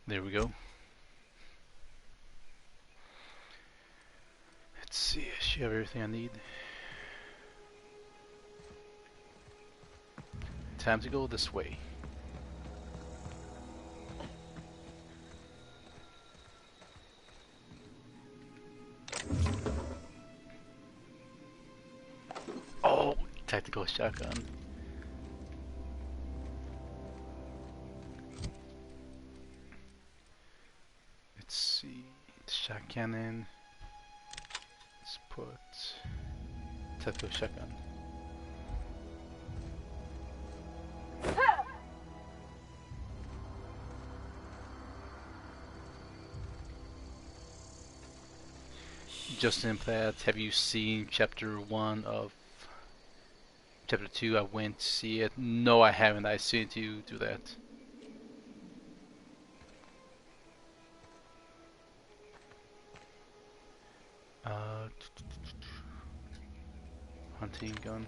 There we go. Let's see, I should have everything I need. Time to go this way. Oh, tactical shotgun. Let's see, shot cannon. Let's put tactical shotgun. Justin Platt, have you seen chapter 1 of chapter 2? I went to see it. No, I haven't. I seen you do that. Hunting gun.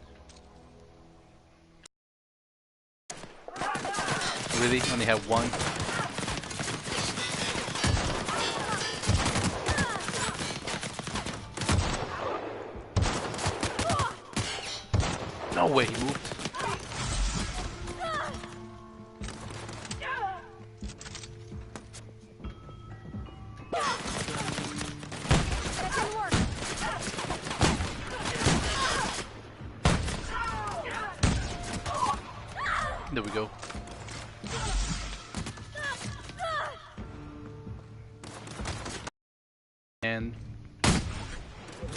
Really? Only have one? No way he moved. There we go. And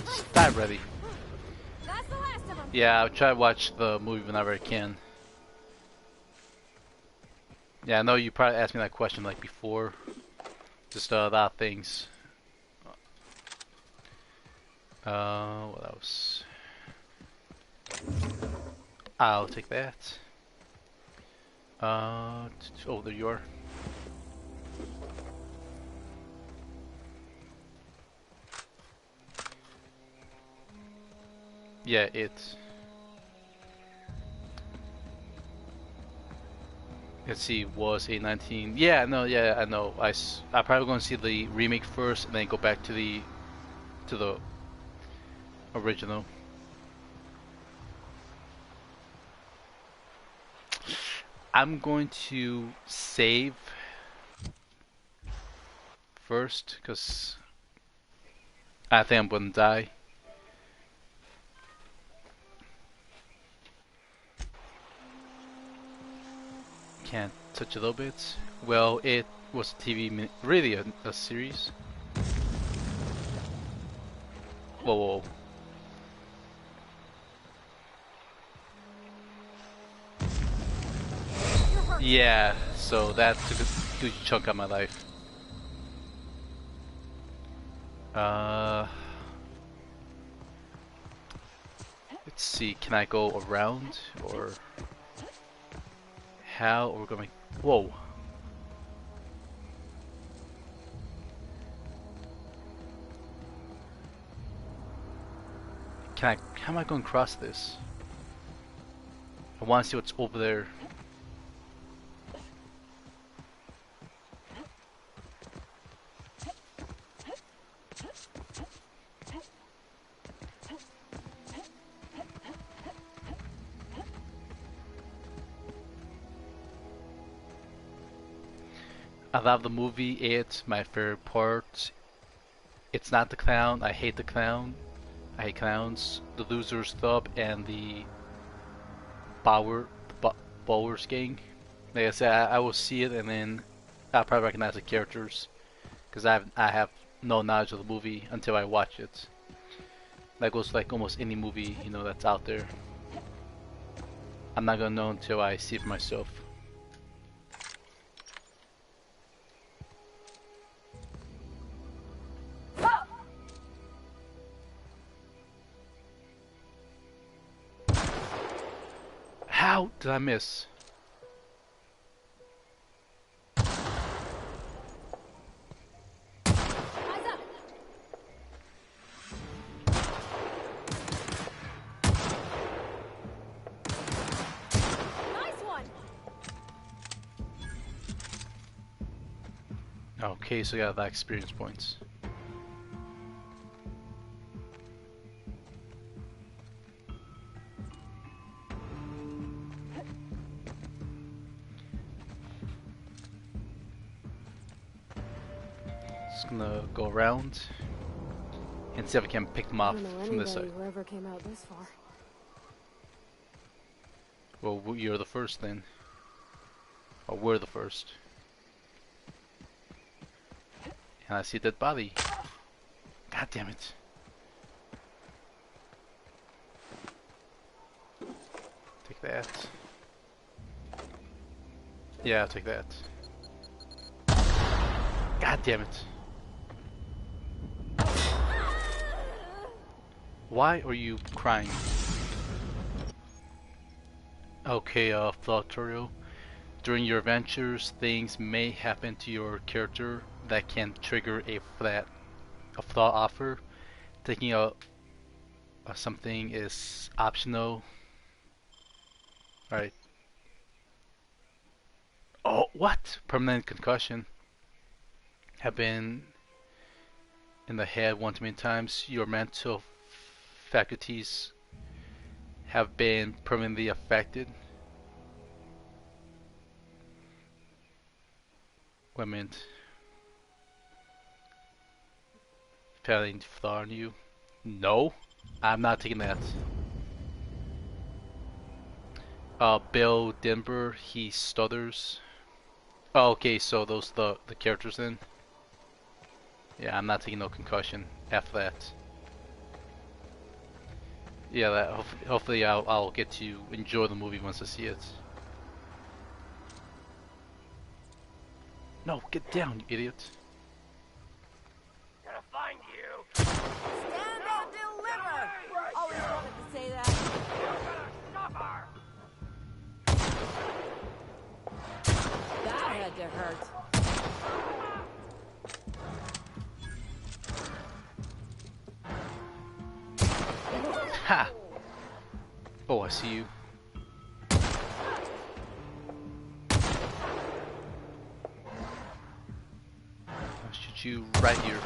start ready. Yeah, I'll try to watch the movie whenever I can. Yeah, I know you probably asked me that question like before. Just a lot of things. What else? I'll take that. Oh, there you are. Yeah, let's see, was a 19. Yeah, no, yeah, I know. I probably gonna see the remake first, and then go back to the original. I'm going to save first, because I think I'm gonna die. Can't touch a little bit. Well, it was a TV, really a series. Whoa, whoa. Yeah, so that took a huge chunk of my life. Let's see, can I go around, or how are we going? Whoa. How am I going to cross this? I want to see what's over there. I love the movie. It's my favorite part. It's not the clown. I hate the clown. I hate clowns. The Losers Club and the Bowers gang. Like I said, I will see it and then I'll probably recognize the characters because I have no knowledge of the movie until I watch it. That goes like almost any movie that's out there. I'm not gonna know until I see it for myself. How did I miss? Okay, so yeah, that experience points. Just gonna go around and see if I can pick them off from this side. Whoever came out this far. Well, you're the first then. Or we're the first. And I see a dead body. God damn it. Take that. Yeah, I'll take that. God damn it. Why are you crying? Okay, Flautorio. During your adventures, things may happen to your character that can trigger a thought offer. Taking something is optional. Alright. Oh, what? Permanent concussion. Have been in the head one too many times. Your mental faculties have been permanently affected. Wait a minute. Failing to flaw on you. No, I'm not taking that. Bill Denver, he stutters. Oh, okay, so those the characters then. Yeah, I'm not taking no concussion after that. Yeah, hopefully I'll get to enjoy the movie once I see it. No, get down, you idiot. Gonna find you. Stand and deliver! Always wanted to say that. Stop her. That had to hurt. Ha! Oh, I see you. I'll shoot you right here.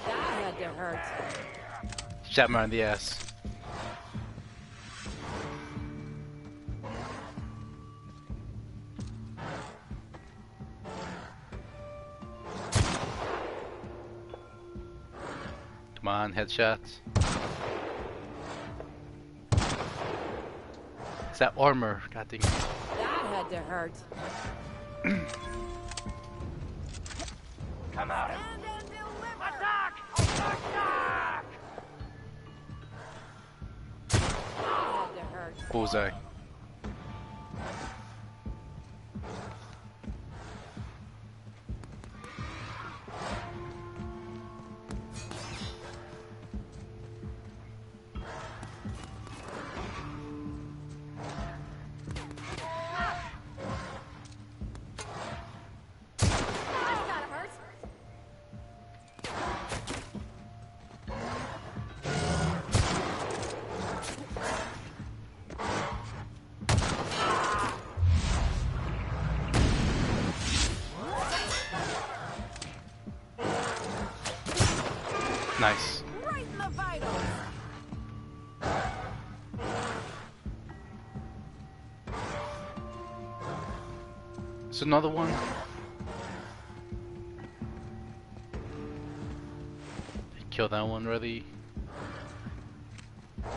That had to hurt. Shot him right in the ass. Come on, headshots. It's that armor. God dang it. That had to hurt. Come out. Stand and deliver! Attack! Attack! That had to hurt. Bullseye. That's gotta hurt. Nice. Right in the vitals. It's another one. Kill that one already. I'm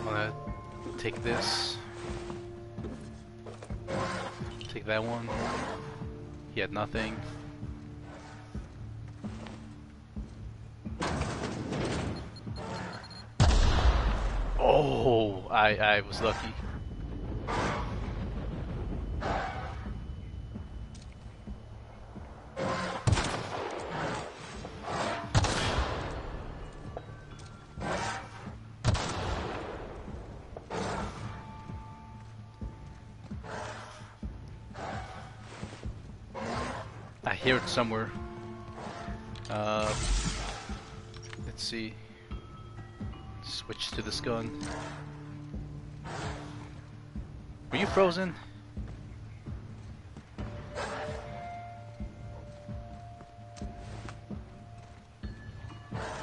gonna take this. Take that one. He had nothing. Oh, I was lucky. I hear it somewhere. Uh, let's see. Switch to this gun. Were you frozen?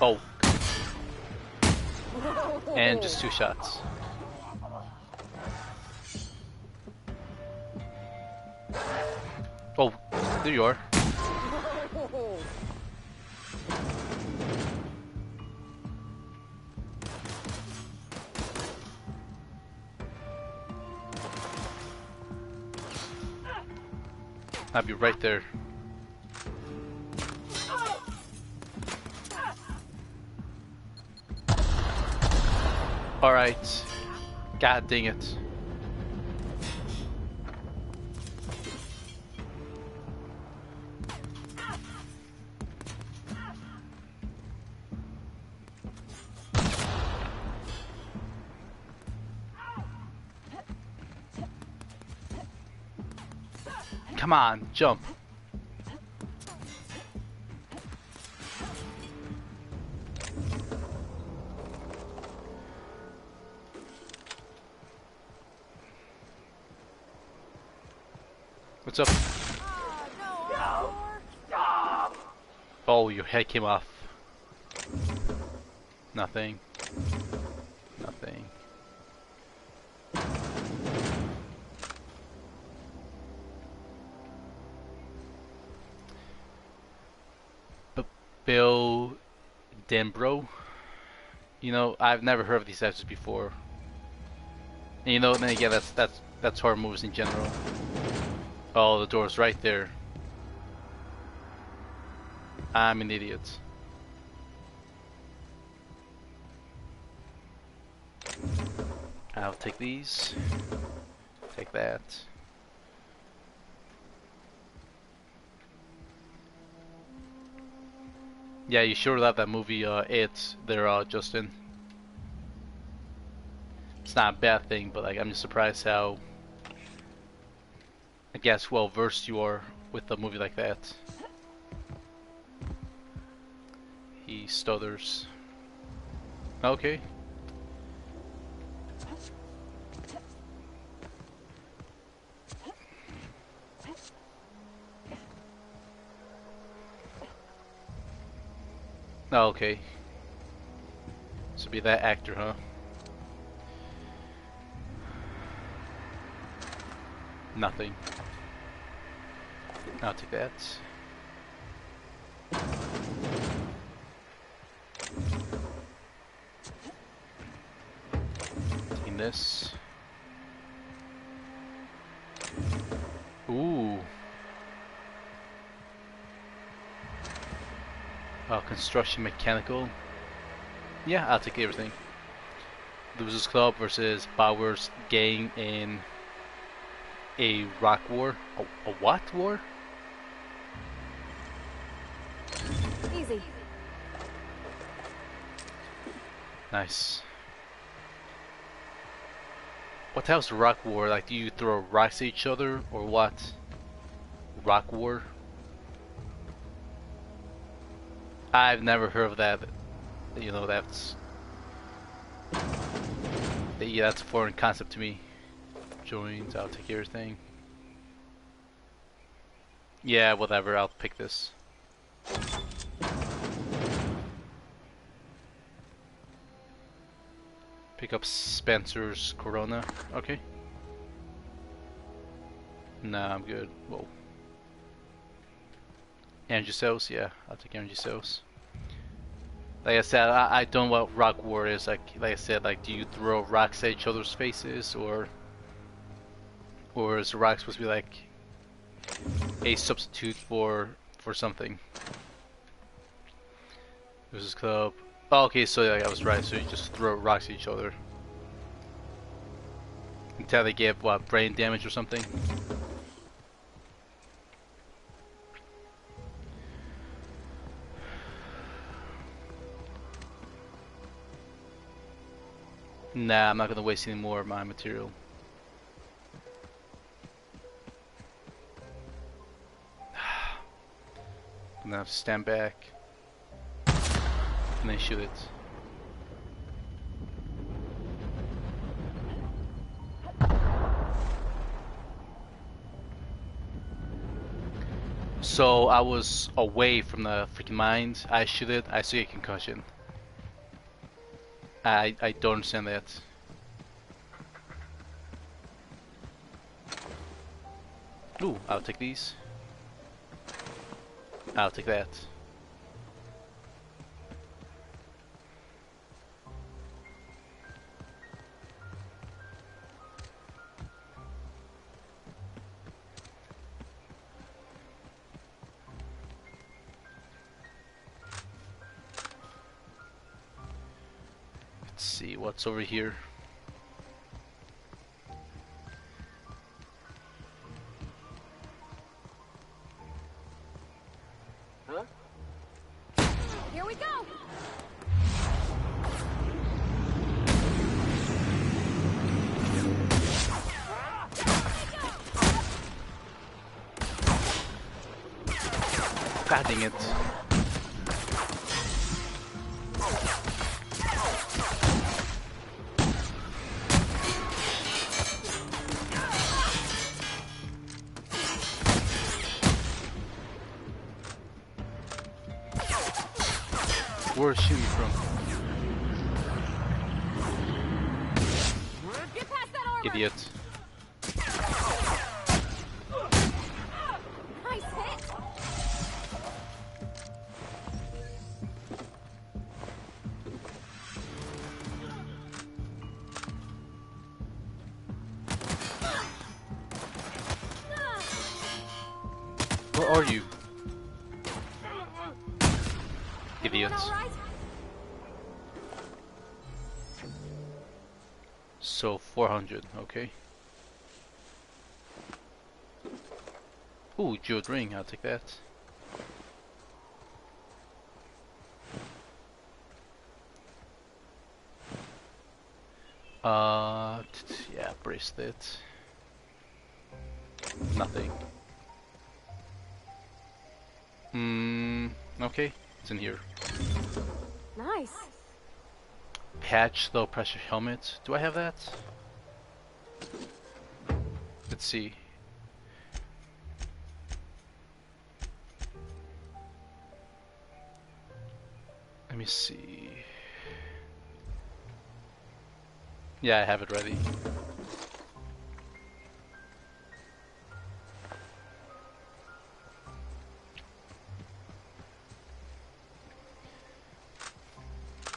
Oh. And just 2 shots. Oh, there you are. I'll be right there. Alright. God dang it. Come on, jump. What's up? No. Stop! Oh, your head came off. Nothing. Nothing. Bill Denbrough. You know, I've never heard of these actors before. And you know, then again, that's horror movies in general. Oh, the door's right there. I'm an idiot. I'll take these. Take that. Yeah, you sure love that movie, It, there, Justin. It's not a bad thing, but like, I'm just surprised how, I guess, well versed you are with a movie like that. He stutters. Okay. Oh, okay. So be that actor, huh? Nothing. I'll take that. Taking this. Ooh. Construction mechanical. Yeah, I'll take everything. Losers Club versus Bauer's gang in a rock war. A what war? Easy. Nice. What the hell's a rock war? Like, do you throw rocks at each other or what? Rock war? I've never heard of that. You know, yeah, that's a foreign concept to me. Joins, I'll take everything. Yeah, whatever, I'll pick this. Pick up Spencer's Corona. Okay. Nah, I'm good. Whoa. Energy cells, yeah, I'll take energy cells. Like I said, I don't know what rock war is. Like I said, like, do you throw rocks at each other's faces, or is the rock supposed to be like a substitute for something? This is club. Oh, okay, so yeah, I was right. So you just throw rocks at each other until they get what, brain damage or something. Nah, I'm not gonna waste any more of my material. And then stand back. And then shoot it. So I was away from the freaking mines. I shoot it. I see a concussion. I don't understand that. Ooh, I'll take these. I'll take that. Let's see what's over here. Here we go. God dang it. Where's shooting from? Get past that armor. Idiot. Nice hit. Where are you? Idiots. All right. So 400, okay. Ooh, jeweled ring, I'll take that. Yeah, bracelet. Nothing. Okay, it's in here. Nice. Patch, low pressure helmet. Do I have that? Let's see. Let me see. Yeah, I have it ready.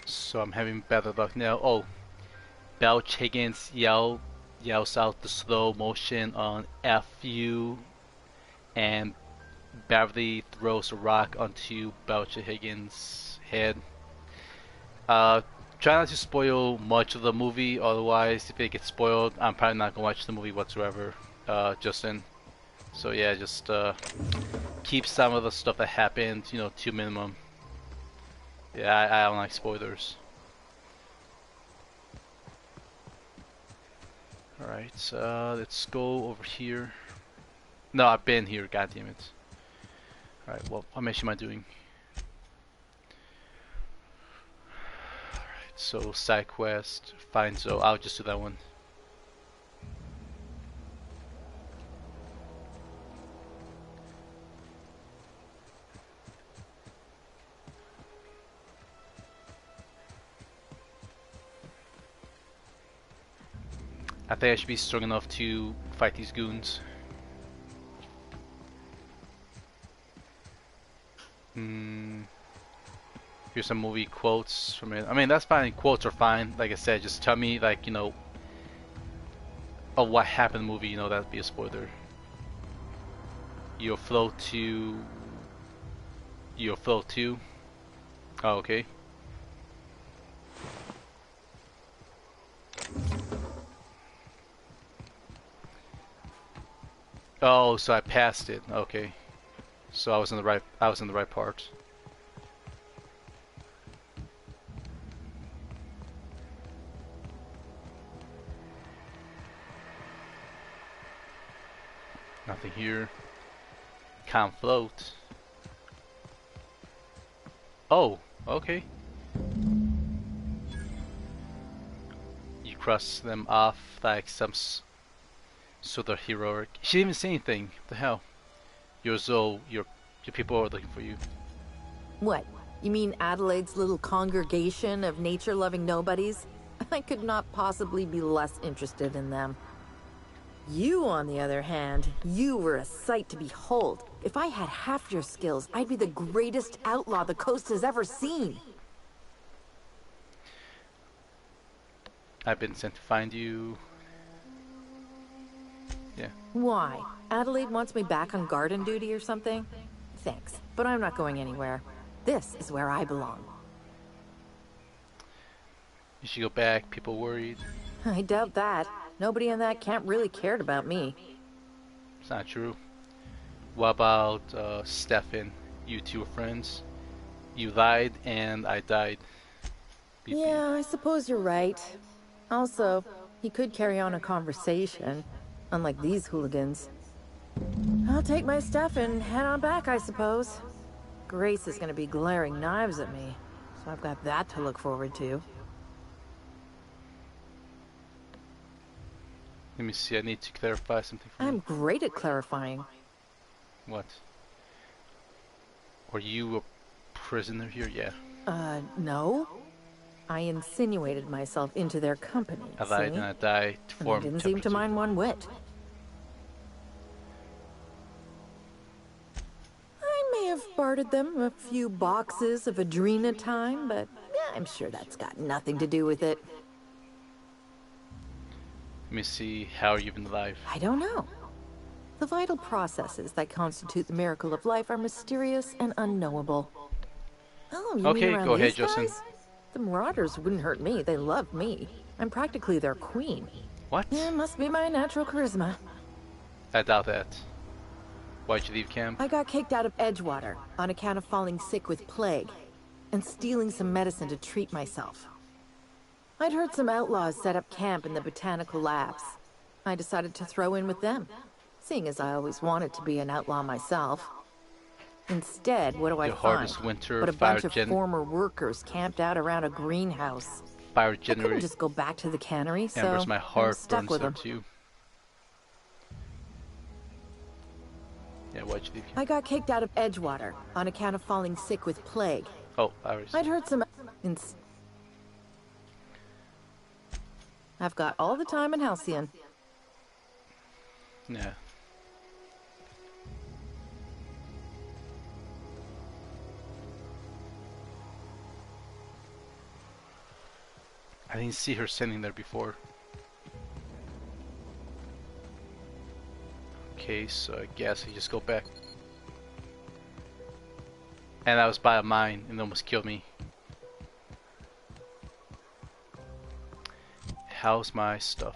So I'm having better luck now. Oh, Belch Higgins yells out the slow motion on FU, and Beverly throws a rock onto Belch Higgins' head. Try not to spoil much of the movie, otherwise if it gets spoiled, I'm probably not gonna watch the movie whatsoever, Justin. So yeah, just keep some of the stuff that happened, you know, to minimum. Yeah, I don't like spoilers. Alright, let's go over here. No, I've been here, god damn it. Alright, well, how much am I doing? Alright, so side quest, fine, so I'll just do that one. I think I should be strong enough to fight these goons. Here's some movie quotes from it. I mean, that's fine. Quotes are fine. Like I said, just tell me, like, you know, of what happened in the movie. You know, that'd be a spoiler. Your flow to. Your flow to. Oh, okay. Oh, so I passed it. Okay. So I was in the right part. Nothing here. Can't float. Oh, okay. You cross them off like some sort of heroic. She didn't even say anything. What the hell? You're Zoe. Your people are looking for you. What? You mean Adelaide's little congregation of nature-loving nobodies? I could not possibly be less interested in them. You, on the other hand, you were a sight to behold. If I had half your skills, I'd be the greatest outlaw the coast has ever seen. I've been sent to find you. Yeah. Why? Adelaide wants me back on garden duty or something? Thanks, but I'm not going anywhere. This is where I belong. You should go back. People worried. I doubt that. Nobody in that camp really cared about me. It's not true. What about Stefan? You two were friends. You lied and I died. BP. Yeah, I suppose you're right. Also, he could carry on a conversation, unlike these hooligans. I'll take my stuff and head on back, I suppose. Grace is gonna be glaring knives at me, so I've got that to look forward to. Let me see. I need to clarify something for I'm you. great at clarifying. What? Were you a prisoner here? Yeah. No. I insinuated myself into their company, I lied see? and I died to And form they didn't seem to chapter mind one whit. I may have bartered them a few boxes of adrenatime, but yeah, I'm sure that's got nothing to do with it. Let me see. How are you been alive? I don't know. The vital processes that constitute the miracle of life are mysterious and unknowable. Oh, you Okay, mean around go ahead, these Justin. guys? The Marauders wouldn't hurt me. They love me. I'm practically their queen. What? Yeah, must be my natural charisma. I doubt that. Why'd you leave camp? I got kicked out of Edgewater on account of falling sick with plague and stealing some medicine to treat myself. I'd heard some outlaws set up camp in the botanical labs. I decided to throw in with them, seeing as I always wanted to be an outlaw myself. Instead, what do I The find? hardest winter, But a bunch of fire former workers camped out around a greenhouse. fire I couldn't generate just go back to the cannery, so embers. My I'm heart stuck burns with there them. too. Yeah, why'd you leave camp? I got kicked out of Edgewater on account of falling sick with plague. Oh, Iris. I'd heard some... I've got all the time in Halcyon. Yeah. I didn't see her standing there before. Okay, so I guess I just go back. And I was by a mine and it almost killed me. How's my stuff?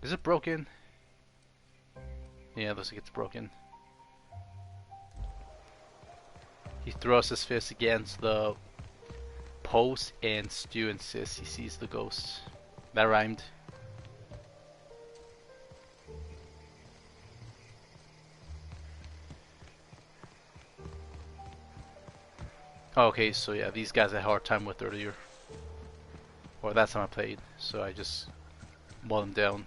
Is it broken? Yeah, it looks like it's broken. He throws his fist against the post and Stu insists he sees the ghost. That rhymed. Okay, so yeah, these guys I had a hard time with earlier. Or that's time I played, so I just mowed them down.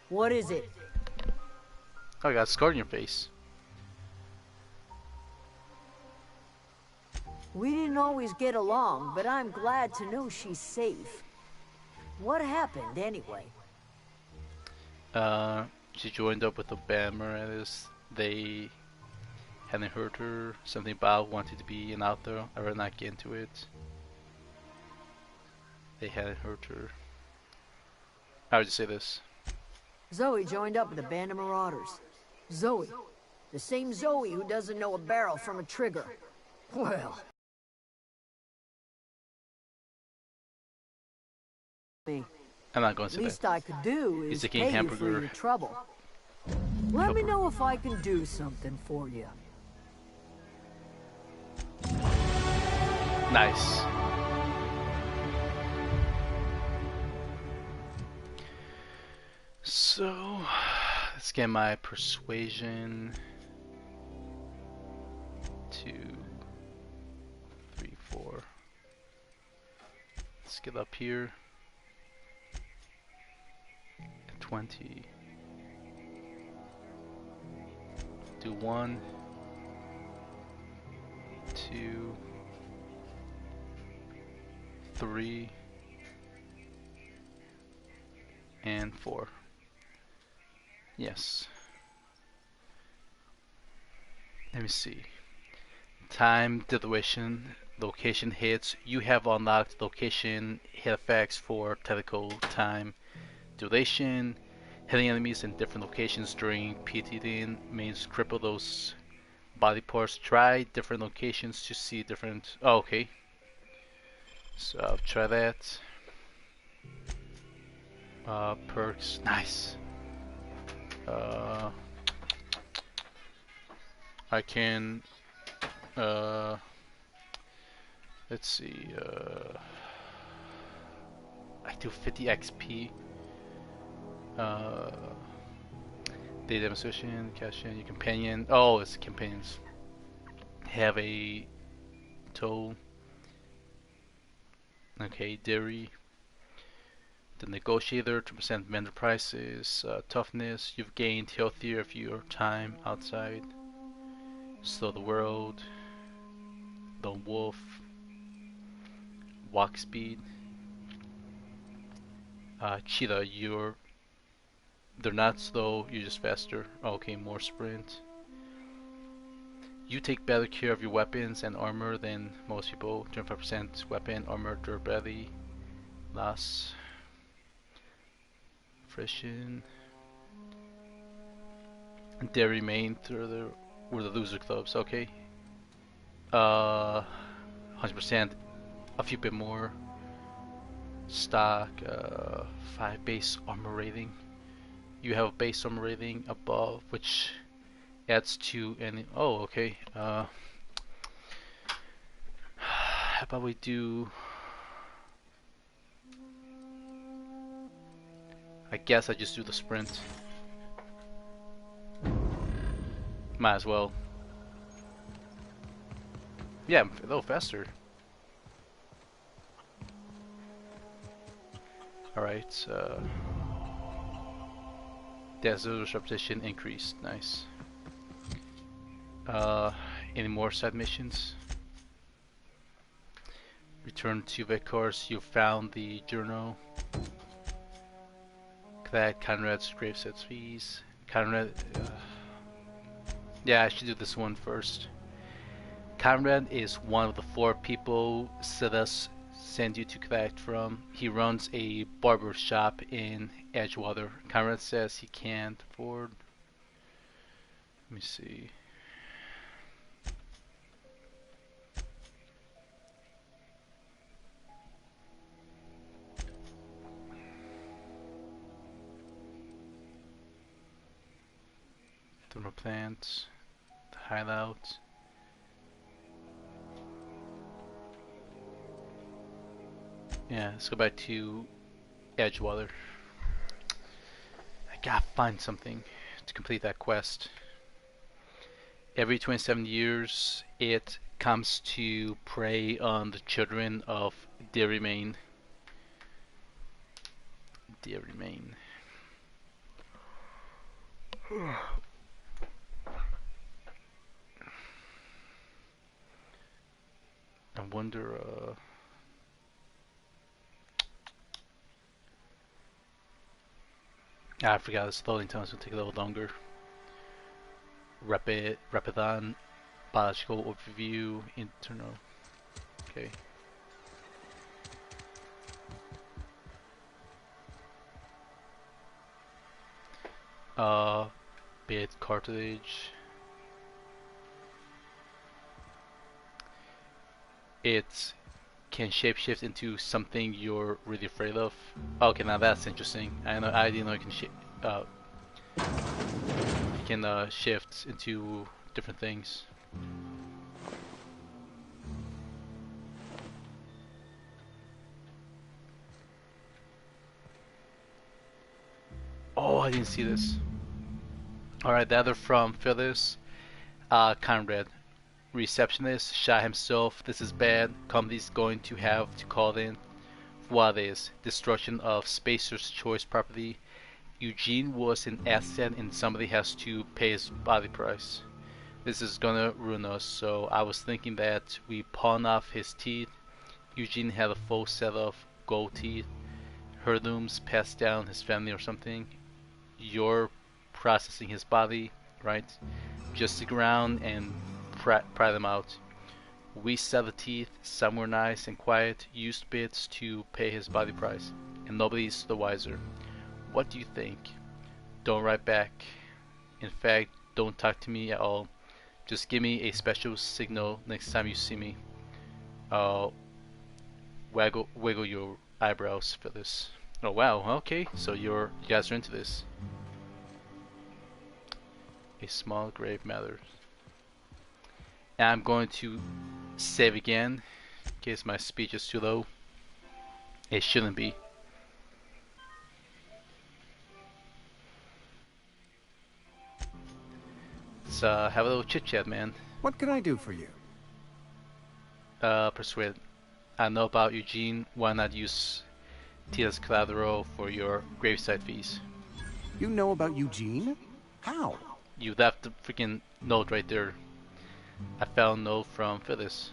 What is it? Oh, I got a scar on your face. We didn't always get along, but I'm glad to know she's safe. What happened, anyway? She joined up with the band Morales. They hadn't hurt her. Something about wanted to be an outlaw. I rather not get into it. They hadn't hurt her. How would you say this? Zoe joined up with a band of marauders. Zoe. The same Zoe who doesn't know a barrel from a trigger. Well... me. I'm not going to say Least that. I could do He's is the king pay you hamburger. for your trouble. Let me know if I can do something for you. Nice. So, let's get my persuasion. 2, 3, 4. Let's get up here. 20. Do 1, 2, 3, and 4. Yes. Let me see. Time, duration, location hits. You have unlocked location hit effects for tactical time duration. Hitting enemies in different locations during PTing means cripple those body parts. Try different locations to see different. Oh, okay. So I'll try that. Perks. Nice. I can. Let's see. I do 50 XP. Data demonstration, cash in your companion. Oh, it's companions. Have a toll. Okay, dairy. The negotiator, 2% vendor prices. Toughness, you've gained healthier of your time outside. Slow the world. Lone wolf. Walk speed. Cheetah, they're not slow, you're just faster. Okay, more sprint. You take better care of your weapons and armor than most people. 25% weapon armor durability loss. Friction. They remain through the loser clubs. Okay. 100%. A few bit more. Stock. 5 base armor rating. You have a base armor rating above, which adds to any. Oh, okay. How about we do? I guess I just do the sprint. Might as well. Yeah, a little faster. Alright, Desert repetition increased. Nice. Any more side missions? Return to Vicars. You found the journal. That Conrad's grave sets fees. Conrad. Yeah, I should do this one first. Conrad is one of the 4 people Silas sent you to collect from. He runs a barber shop in Edgewater. Conrad says he can't afford. Let me see. Thermal plant, the hideout. Yeah, let's go back to Edgewater. I gotta find something to complete that quest. Every 27 years, it comes to prey on the children of Dairymain. Dairymain. I wonder. I forgot this loading times will take a little longer. Rapidon, biological overview, internal. Okay. Bit cartilage. It can shapeshift into something you're really afraid of. Okay, now that's interesting. I didn't know it can shift into different things. Oh, I didn't see this. Alright, the other from Phyllis. Conrad. Receptionist shot himself. This is bad. Company's going to have to call in. What is destruction of Spacer's Choice property? Eugene was an asset and somebody has to pay his body price. This is gonna ruin us, so I was thinking that we pawn off his teeth. Eugene had a full set of gold teeth. Heirlooms passed down his family or something. You're processing his body, right? Just stick around and pry them out. We sell the teeth somewhere nice and quiet, used bits to pay his body price, and nobody's the wiser. What do you think? Don't write back. In fact, don't talk to me at all. Just give me a special signal next time you see me. Wiggle your eyebrows for this. Oh wow, okay, so you guys are into this. A small grave matters. And I'm going to save again in case my speech is too low. It shouldn't be. Let's have a little chit chat, man. What can I do for you? Persuade. I know about Eugene. Why not use Tita's collateral for your gravesite fees? You know about Eugene? How? You left the freaking note right there. I found a note from Phyllis.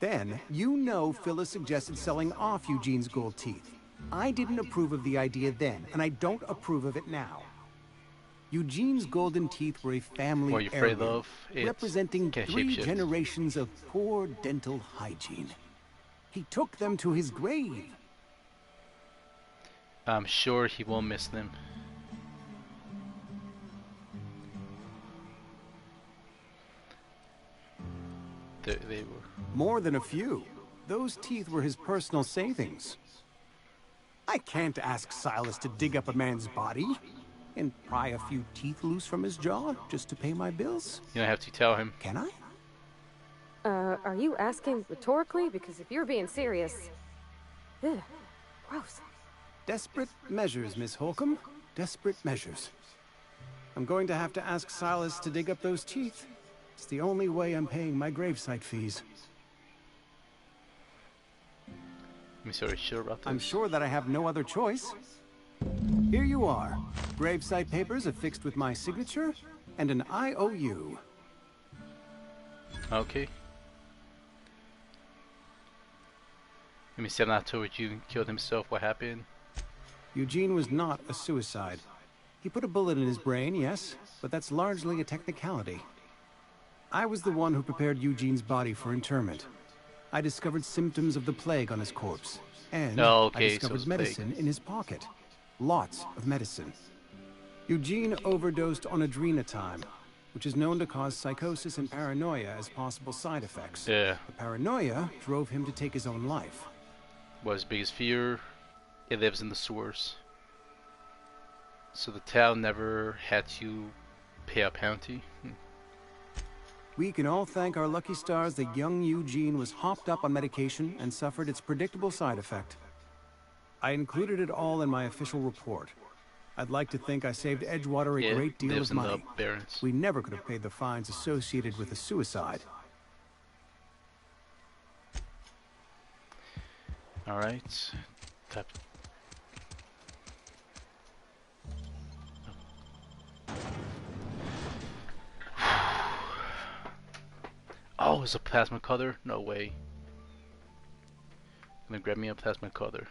Then, you know Phyllis suggested selling off Eugene's gold teeth. I didn't approve of the idea then, and I don't approve of it now. Eugene's golden teeth were a family What are you afraid heirloom, of? It's representing can 3 shapeshift. generations of poor dental hygiene. He took them to his grave. I'm sure he won't miss them. They were. More than a few. Those teeth were his personal savings. I can't ask Silas to dig up a man's body and pry a few teeth loose from his jaw just to pay my bills. You don't have to tell him. Can I? Are you asking rhetorically? Because if you're being serious... Ugh, gross. Desperate measures, Miss Holcomb. Desperate measures. I'm going to have to ask Silas to dig up those teeth. It's the only way I'm paying my gravesite fees. I'm sorry, sure about this. I'm sure that I have no other choice. Here you are. Gravesite papers affixed with my signature and an IOU. Okay. Let me see, I'm not told you killed himself. What happened? Eugene was not a suicide. He put a bullet in his brain, yes, but that's largely a technicality. I was the one who prepared Eugene's body for interment. I discovered symptoms of the plague on his corpse, and Oh, I okay, so discovered it's medicine plague. in his pocket. Lots of medicine. Eugene overdosed on adrenatime, which is known to cause psychosis and paranoia as possible side effects. Yeah. The paranoia drove him to take his own life. What his biggest fear? It lives in the sewers. So the town never had to pay a penalty? We can all thank our lucky stars that young Eugene was hopped up on medication and suffered its predictable side effect. I included it all in my official report. I'd like to think I saved Edgewater a Yeah, great deal lives of in the money. Barrens. We never could have paid the fines associated with a suicide. Alright. Tap. Oh, it's a plasma cutter? No way. I'm gonna grab me a plasma cutter.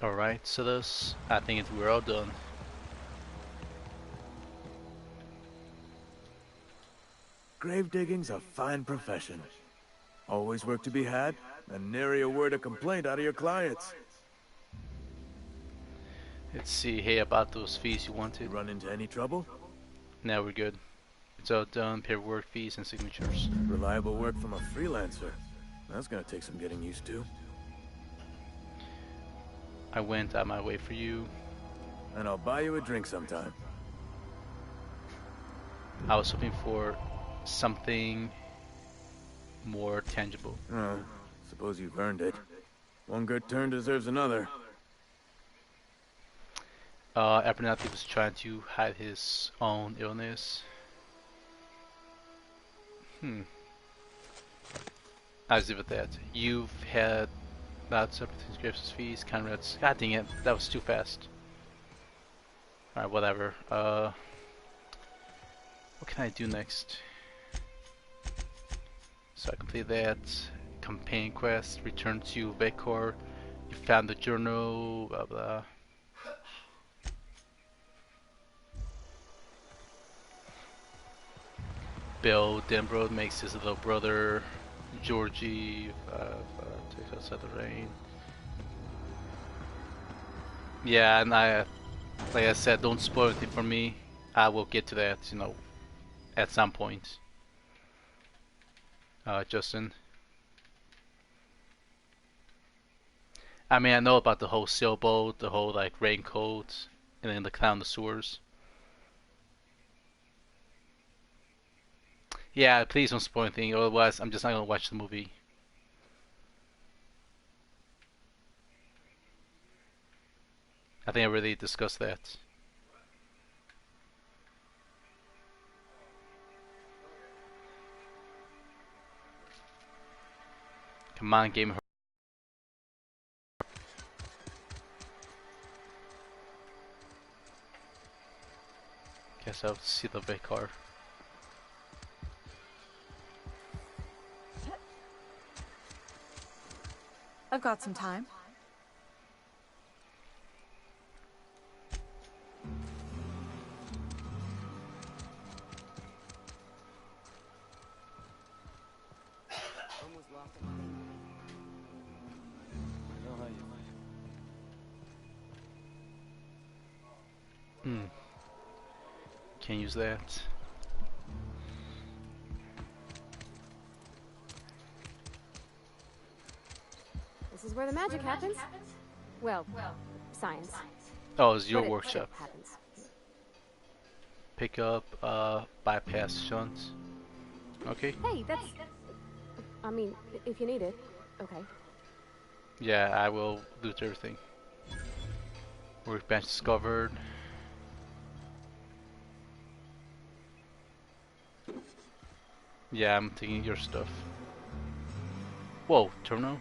Alright, so this, I think we're all done. Grave digging's a fine profession. Always work to be had, and nary a word of complaint out of your clients. Let's see, hey, about those fees you You wanted. run into any trouble? Now we're good. It's all done. Paperwork, fees, and signatures. Reliable work from a freelancer. That's gonna take some getting used to. I went out my way for you. And I'll buy you a drink sometime. I was hoping for something more tangible. Suppose you've earned it. One good turn deserves another. Abernathy was trying to hide his own illness. I'll leave it at that. You've had lots of transcriptions, fees, Conrad's. God dang it, that was too fast. Alright, whatever. What can I do next? So I complete that. Campaign quest, return to Vekor. You found the journal, blah blah. Bill Denbrough makes his little brother Georgie take outside the rain. Yeah, and like I said, don't spoil anything for me. I will get to that, you know, at some point. Justin. I mean, I know about the whole sailboat, the whole like raincoat, and then the clown in the sewers. Yeah, please don't spoil anything, otherwise I'm just not gonna watch the movie. I think I already discussed that. Come on, game. Guess I'll see the Vicar. I've got some time. Can't use that. This is where the magic happens. Well, science. Oh, it's your But it workshop. happens. Pick up, bypass shunts. Okay. Hey, that's... I mean, if you need it, okay. Yeah, I will loot everything. Workbench discovered. Yeah, I'm taking your stuff. Whoa, terminal.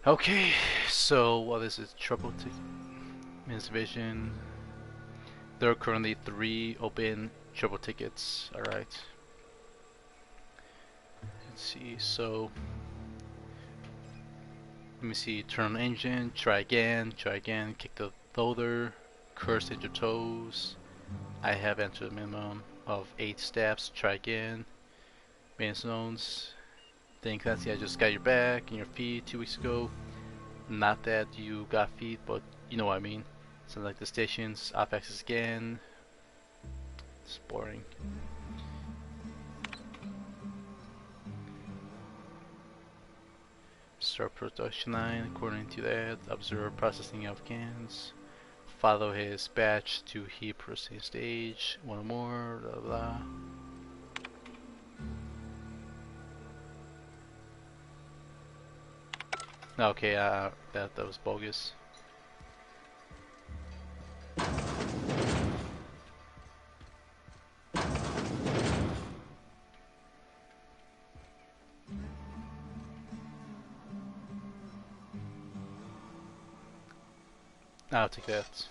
Okay, so what is it? Trouble to Men's Vision. There are currently 3 open trouble tickets. Alright. Let's see, so let me see, turn on engine, try again, kick the loader, curse at your toes. I have entered a minimum of 8 steps, try again. Main zones. Think that's I just got your back and your feet 2 weeks ago. Not that you got feet, but you know what I mean. Something like the stations, off axis again. It's boring. Start production line according to that. Observe processing of cans. Follow his batch to heat processing stage. One more, blah blah. Okay, that was bogus. I'll take that.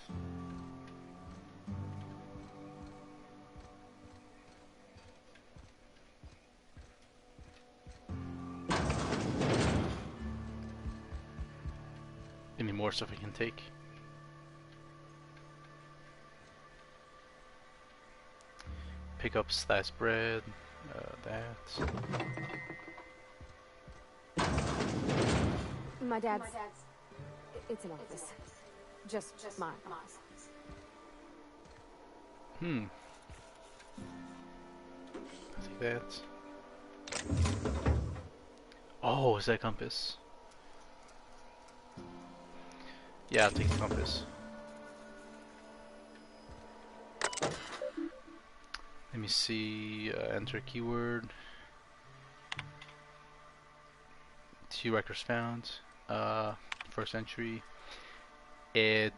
Any more stuff I can take? Pick up sliced bread, that. My dad's... It's an office. Just my office. take that. Oh, is that compass? Yeah, I'll take the compass. Let me see. Enter keyword. 2 records found. First entry. It.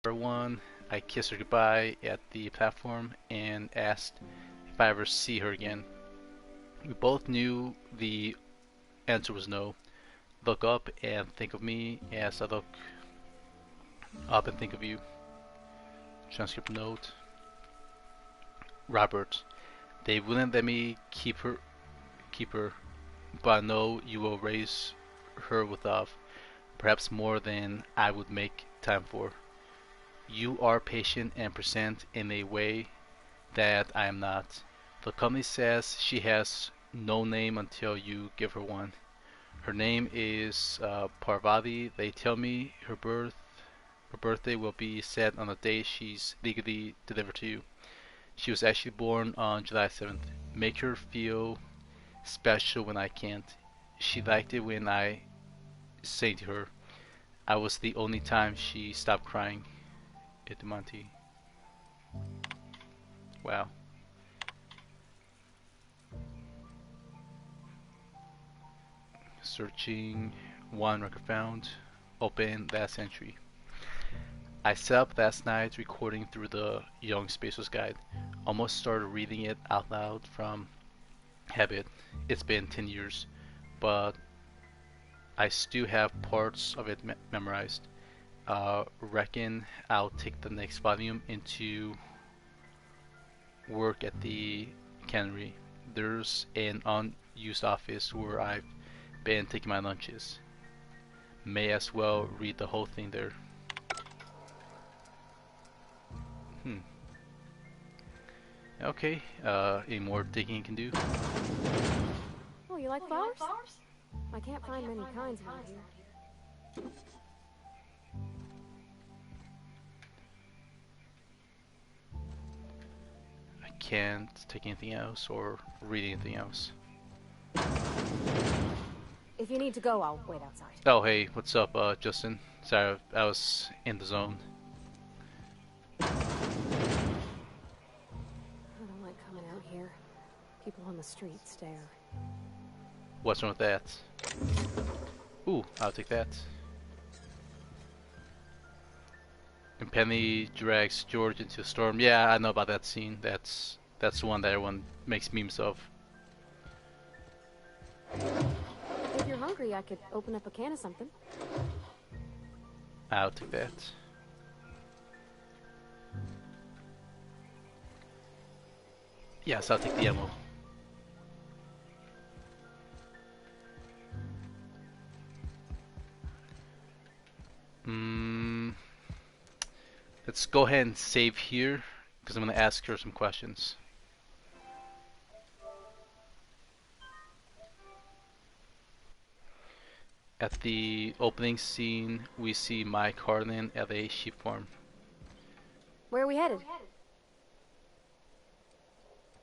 Number 1. I kissed her goodbye at the platform and asked if I ever see her again. We both knew the answer was no. Look up and think of me as I look up and think of you. Transcript note. Robert, they wouldn't let me keep her, but I know you will raise her with love, perhaps more than I would make time for. You are patient and present in a way that I am not. The company says she has no name until you give her one. Her name is Parvati. They tell me her birthday will be set on the day she's legally delivered to you. She was actually born on July 7th. Make her feel special when I can't. She liked it when I sang to her. I was the only time she stopped crying. Itamanti. Wow. Searching. 1 record found. Open last entry. I set up last night recording through the Young Spacers Guide. Almost started reading it out loud from habit. It's been 10 years, but I still have parts of it memorized. Reckon I'll take the next volume into work at the cannery. There's an unused office where I've been taking my lunches. May as well read the whole thing there. Okay, any more digging you can do? Oh, you like flowers? I can't find many kinds around here. I can't take anything else or read anything else. If you need to go, I'll wait outside. Oh, hey, what's up, Justin? Sorry, I was in the zone. I don't like coming out here. People on the street stare. What's wrong with that? Ooh, I'll take that. And Penny drags George into a storm. Yeah, I know about that scene. That's the one that everyone makes memes of. If you're hungry, I could open up a can of something. I'll take that. Yes, I'll take the ammo. Let's go ahead and save here, because I'm going to ask her some questions. At the opening scene, we see Mike Harlan at a sheep farm. Where are we headed?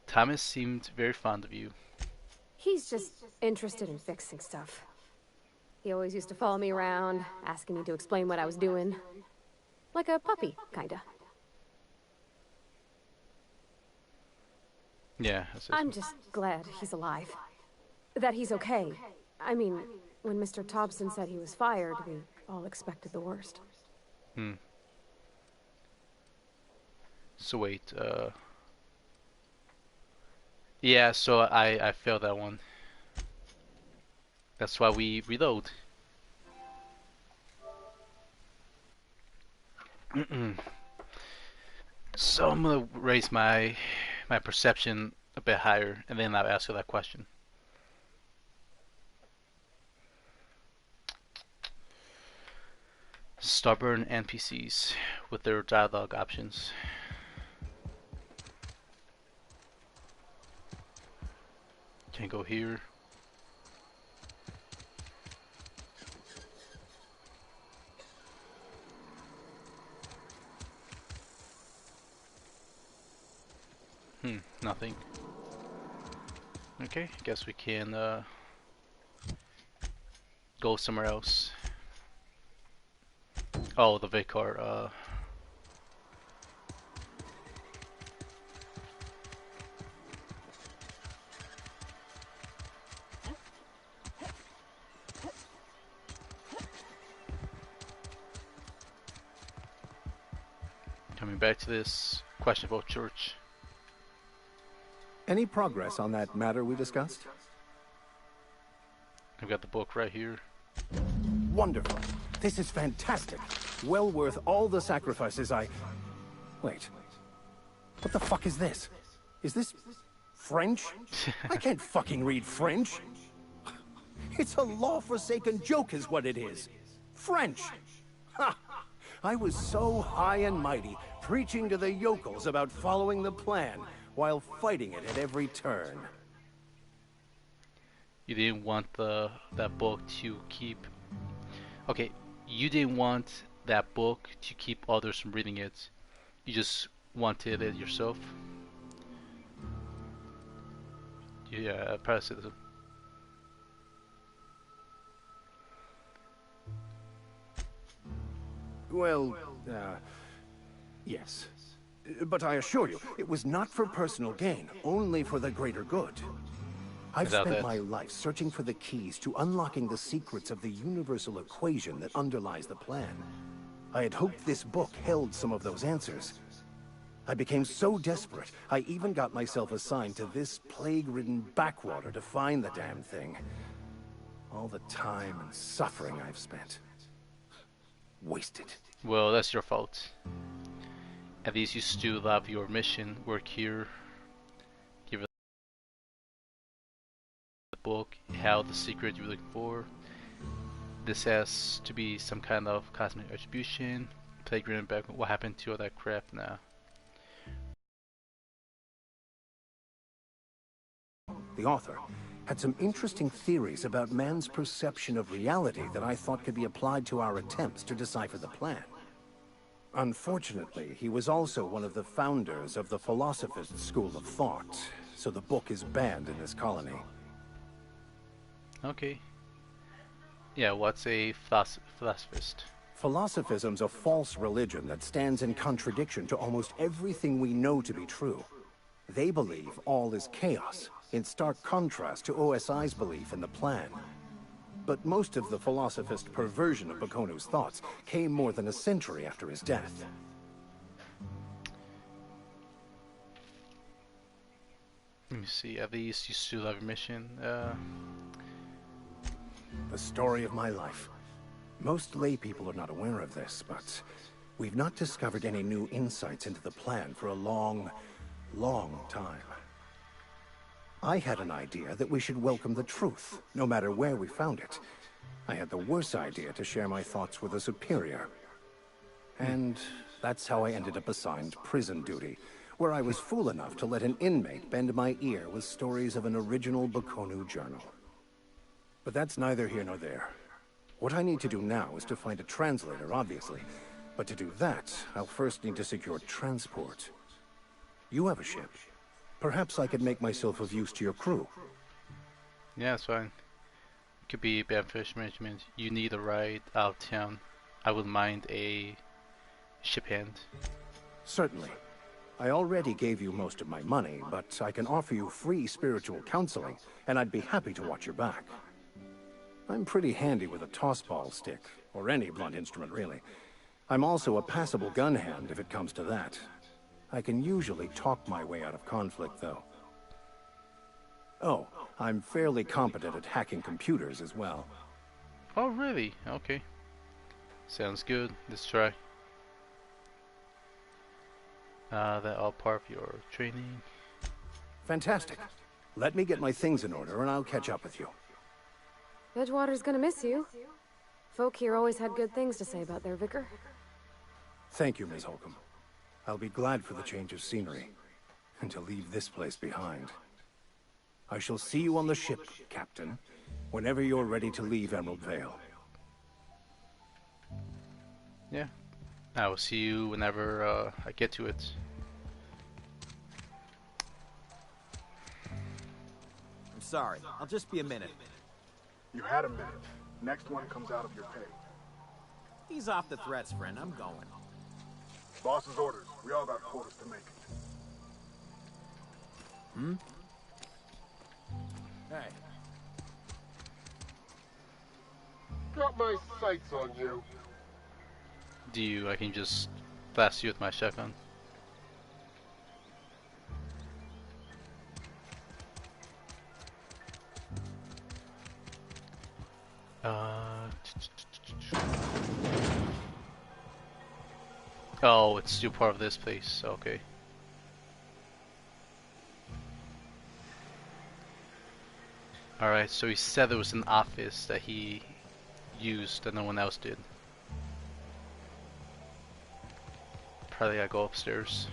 Thomas seemed very fond of you. He's just interested in fixing stuff. He always used to follow me around, asking me to explain what I was doing. Like a puppy, kinda. Yeah. I'm just glad he's alive. That he's okay. I mean, when Mr. Thompson said he was fired, we all expected the worst. So wait, yeah, so I failed that one. That's why we reload. So I'm gonna raise my perception a bit higher, and then I'll ask you that question. Stubborn NPCs with their dialogue options. Can go here. Nothing. Okay, guess we can go somewhere else. Oh, the vicar. Coming back to this question about church. Any progress on that matter we discussed? I've got the book right here. Wonderful. This is fantastic. Well worth all the sacrifices I... Wait. What the fuck is this? Is this... French? I can't fucking read French. It's a law-forsaken joke is what it is. French. Ha! I was so high and mighty, preaching to the yokels about following the plan, while fighting it at every turn. You didn't want that book to keep... Okay, you didn't want that book to keep others from reading it. You just wanted it yourself. Yeah, private citizen. Well, yes. But I assure you, it was not for personal gain, only for the greater good. I've spent my life searching for the keys to unlocking the secrets of the universal equation that underlies the plan. I had hoped this book held some of those answers. I became so desperate, I even got myself assigned to this plague-ridden backwater to find the damn thing. All the time and suffering I've spent. Wasted. Well, that's your fault. At least you still love your mission, work here, give it the book, how the secret you're looking for. This has to be some kind of cosmic attribution. Playground back. What happened to all that crap now? The author had some interesting theories about man's perception of reality that I thought could be applied to our attempts to decipher the plan. Unfortunately, he was also one of the founders of the Philosophist school of thought, so the book is banned in this colony. Okay. Yeah, what's a philosophist? Philosophism's a false religion that stands in contradiction to almost everything we know to be true. They believe all is chaos, in stark contrast to OSI's belief in the plan. But most of the philosophist perversion of Bakonu's thoughts came more than a century after his death. Let me see, at least you still have a mission. The story of my life. Most lay people are not aware of this, but we've not discovered any new insights into the plan for a long, long time. I had an idea that we should welcome the truth, no matter where we found it. I had the worse idea to share my thoughts with a superior. And that's how I ended up assigned prison duty, where I was fool enough to let an inmate bend my ear with stories of an original Bakonu journal. But that's neither here nor there. What I need to do now is to find a translator, obviously. But to do that, I'll first need to secure transport. You have a ship. Perhaps I could make myself of use to your crew. Yeah, that's fine. Could be bad fish management. You need a ride out of town. I wouldn't mind a ship hand. Certainly. I already gave you most of my money, but I can offer you free spiritual counseling, and I'd be happy to watch your back. I'm pretty handy with a tossball stick, or any blunt instrument, really. I'm also a passable gun hand, if it comes to that. I can usually talk my way out of conflict, though. Oh, I'm fairly competent at hacking computers as well. Oh, really? Okay. Sounds good. Let's try. That all part of your training. Fantastic. Let me get my things in order, and I'll catch up with you. Edgewater's gonna miss you. Folk here always had good things to say about their vicar. Thank you, Ms. Holcomb. I'll be glad for the change of scenery, and to leave this place behind. I shall see you on the ship, Captain, whenever you're ready to leave Emerald Vale. Yeah. I will see you whenever I get to it. sorry. I'll just be a minute. You had a minute. Next one comes out of your pay. Ease off the threats, friend. I'm going. Boss's orders. We all got quotas to make. Hmm? Hey. Got my sights on you. I can just blast you with my shotgun. Oh, it's still part of this place. Okay. Alright, so he said there was an office that he used that no one else did. Probably gotta go upstairs.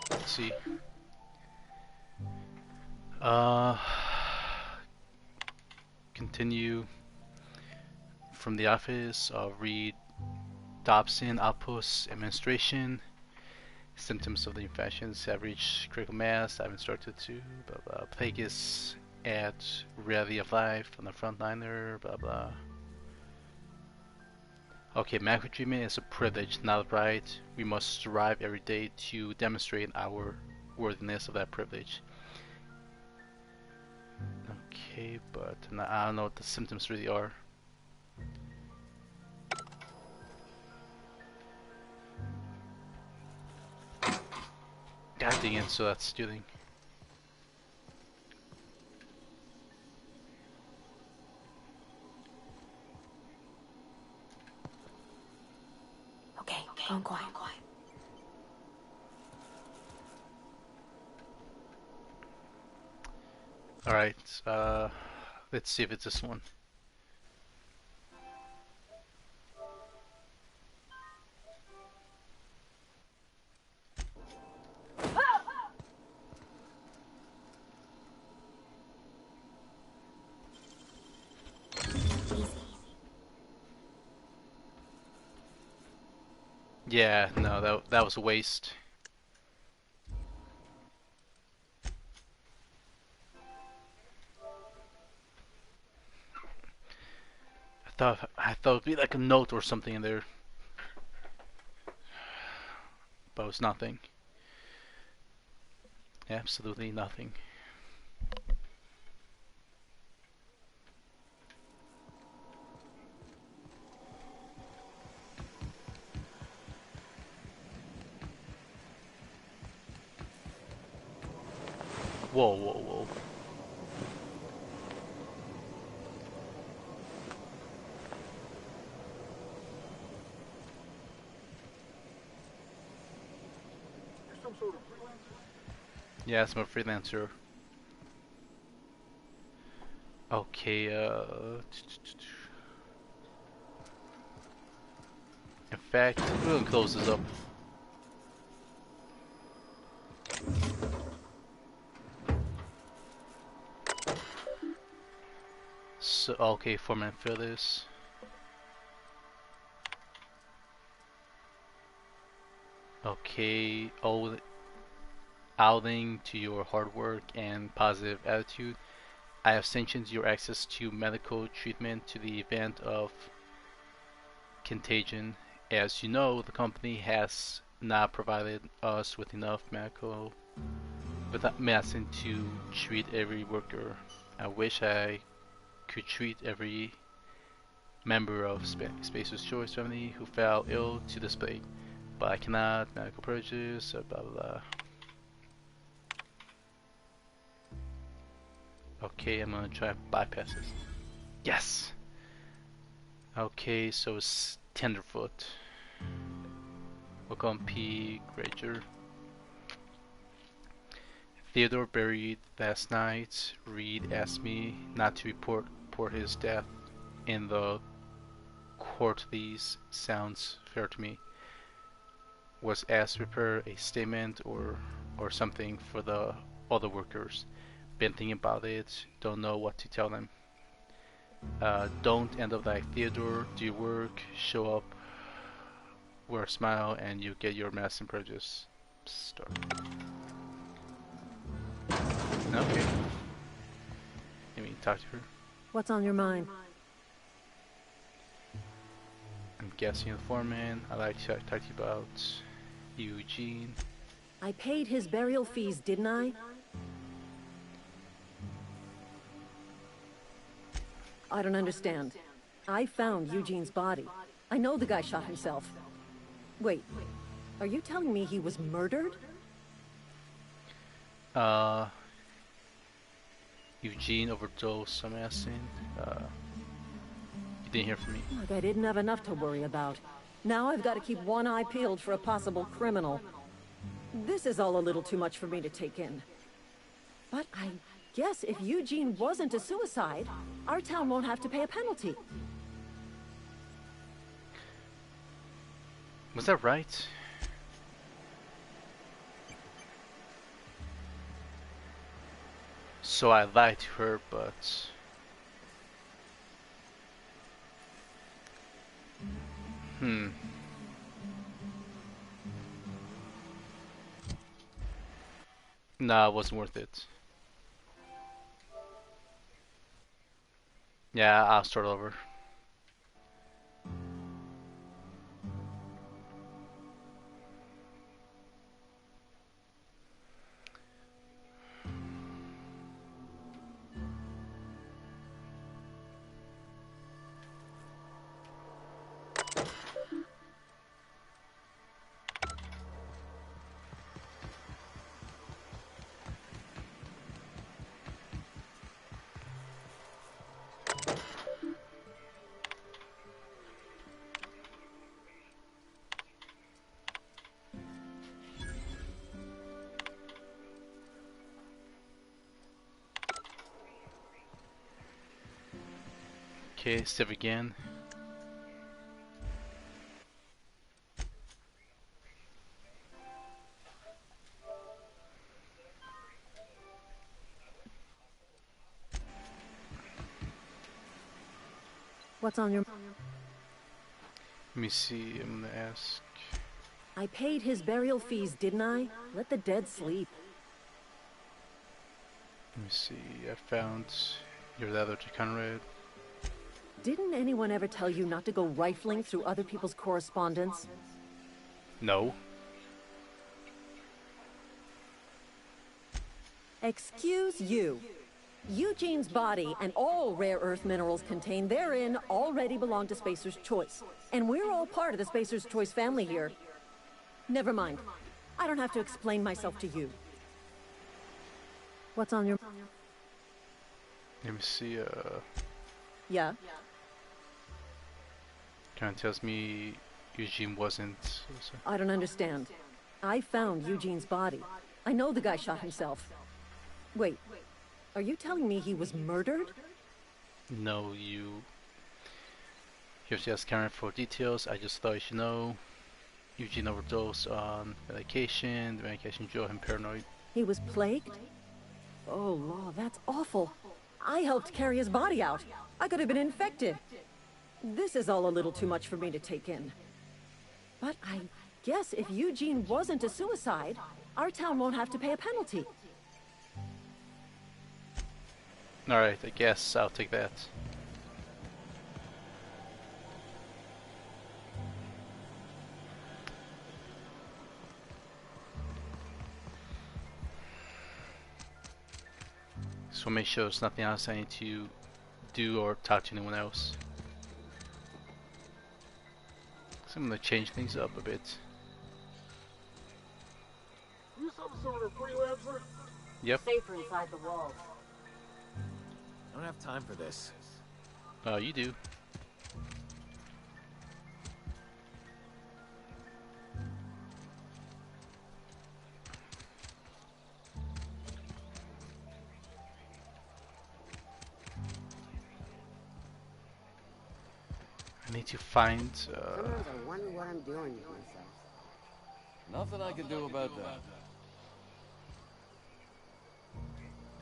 Let's see. Continue from the office. Read Dobson Outpost Administration. Symptoms of the infections have reached critical mass. I've instructed to blah blah. Plagueis at reality of life on the frontliner. Blah blah. Okay, macro treatment is a privilege, not a right. We must strive every day to demonstrate our worthiness of that privilege. Okay, but I don't know what the symptoms really are. God dang it, so that's stealing. Okay, going quiet. Alright, let's see if it's this one. Yeah, no, that was a waste. I thought it'd be like a note or something in there, but it was nothing. Absolutely nothing. Whoa, whoa, whoa. You're some sort of freelancer? Yeah, I'm a freelancer. Okay, in fact, we're gonna close this up. So, okay, format for this. Okay, owing to your hard work and positive attitude, I have sanctioned your access to medical treatment to the event of contagion. As you know, the company has not provided us with enough medicine to treat every worker. I wish I could treat every member of Spacer's Choice family who fell ill to this plate, but I cannot. Medical purchase, blah blah blah. Okay, I'm gonna try to bypass this. Yes! Okay, so it's Tenderfoot. Welcome P. Granger. Theodore buried last night. Reed asked me not to report his death in the court. These sounds fair to me. Was asked to prepare a statement or something for the other workers. Been thinking about it, don't know what to tell them. Don't end up like Theodore. Do your work, show up, wear a smile, and you get your Mass and Prejudice start. Okay. Let me talk to her. What's on your mind? I'm guessing the foreman. I like to talk to you about Eugene. I paid his burial fees, didn't I? I don't understand. I found Eugene's body. I know the guy shot himself. Wait, are you telling me he was murdered? Eugene overdosed, I'm asking. You didn't hear from me. Like I didn't have enough to worry about. Now I've got to keep one eye peeled for a possible criminal. This is all a little too much for me to take in. But I guess if Eugene wasn't a suicide, our town won't have to pay a penalty. Was that right? So I lied to her, but... Nah, it wasn't worth it. Yeah, I'll start over. Okay, save again. What's on your... Let me see, I'm gonna ask. I paid his burial fees, didn't I? Let the dead sleep. Let me see, I found your letter to Conrad. Didn't anyone ever tell you not to go rifling through other people's correspondence? No. Excuse you. Eugene's body and all rare earth minerals contained therein already belong to Spacer's Choice. And we're all part of the Spacer's Choice family here. Never mind. I don't have to explain myself to you. What's on your... Let me see, Yeah? Karen tells me Eugene wasn't... I don't understand. I found Eugene's body. I know the guy shot himself. Wait, are you telling me he was murdered? No, you... Here's just Karen for details. I just thought you should know. Eugene overdosed on medication. The medication drove him paranoid. He was plagued? Oh, Law, that's awful. I helped carry his body out. I could have been infected. This is all a little too much for me to take in. But I guess if Eugene wasn't a suicide, our town won't have to pay a penalty. Alright, I guess I'll take that. So make sure there's nothing else I need to do or talk to anyone else. So I'm gonna change things up a bit. You some sort of freelancer? Yep. Safer inside the walls. I don't have time for this. You do. I need to find. Sometimes I wonder what I'm doing with myself. Nothing I can do about that.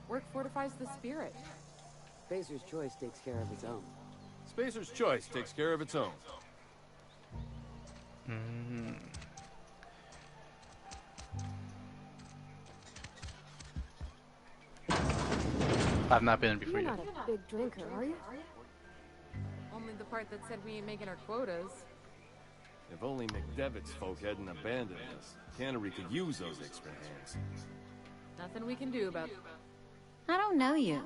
Work fortifies the spirit. Spacer's choice takes care of its own. Spacer's choice takes care of its own. I've not been in before You're yet. not a big drinker, are you? Only the part that said we ain't making our quotas. If only McDevitt's folk hadn't abandoned us. Cannery could use those extra hands. Nothing we can do about it. I don't know you.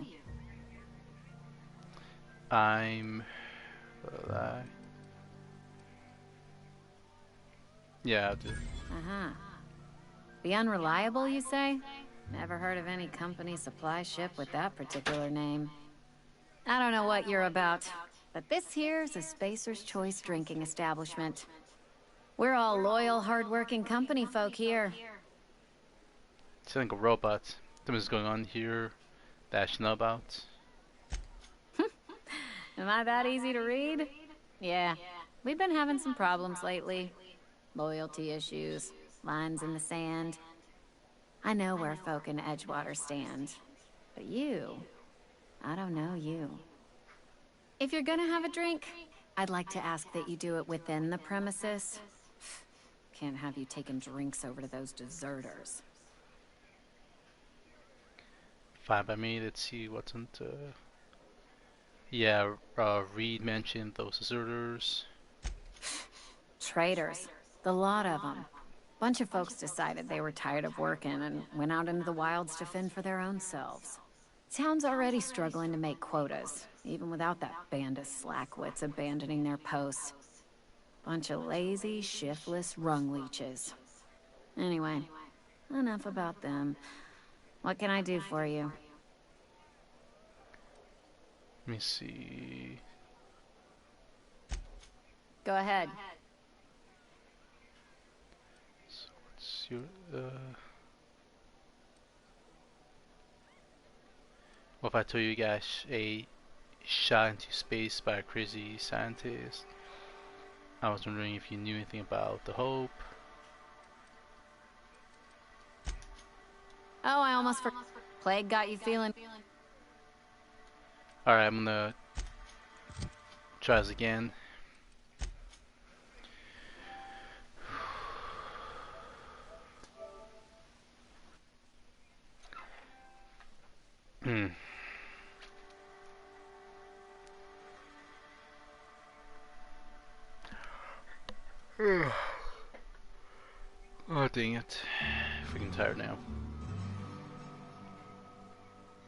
I'm... Yeah, I do. Uh-huh. The Unreliable, you say? Never heard of any company supply ship with that particular name. I don't know what you're about, but this here's a Spacer's Choice drinking establishment. We're all loyal, hard-working company folk here. It's like a robot. Something's going on here that I should know about. Am I that easy to read? Yeah, we've been having some problems lately. Loyalty issues, lines in the sand. I know where folk in Edgewater stand. But you, I don't know you. If you're gonna have a drink, I'd like to ask that you do it within the premises. Can't have you taking drinks over to those deserters. Fine by me. Let's see what's into... Yeah, Reed mentioned those deserters. Traitors. The lot of them. Bunch of folks decided they were tired of working and went out into the wilds to fend for their own selves. Town's already struggling to make quotas, even without that band of slackwits abandoning their posts. Bunch of lazy, shiftless rung leeches. Anyway, enough about them. What can I do for you? Let me see... Go ahead. So what's your... What if I told you guys a shot into space by a crazy scientist? I was wondering if you knew anything about the Hope. Oh, I almost forgot. Plague got you feeling... Alright, I'm gonna try this again. Oh, dang it. Freaking tired now.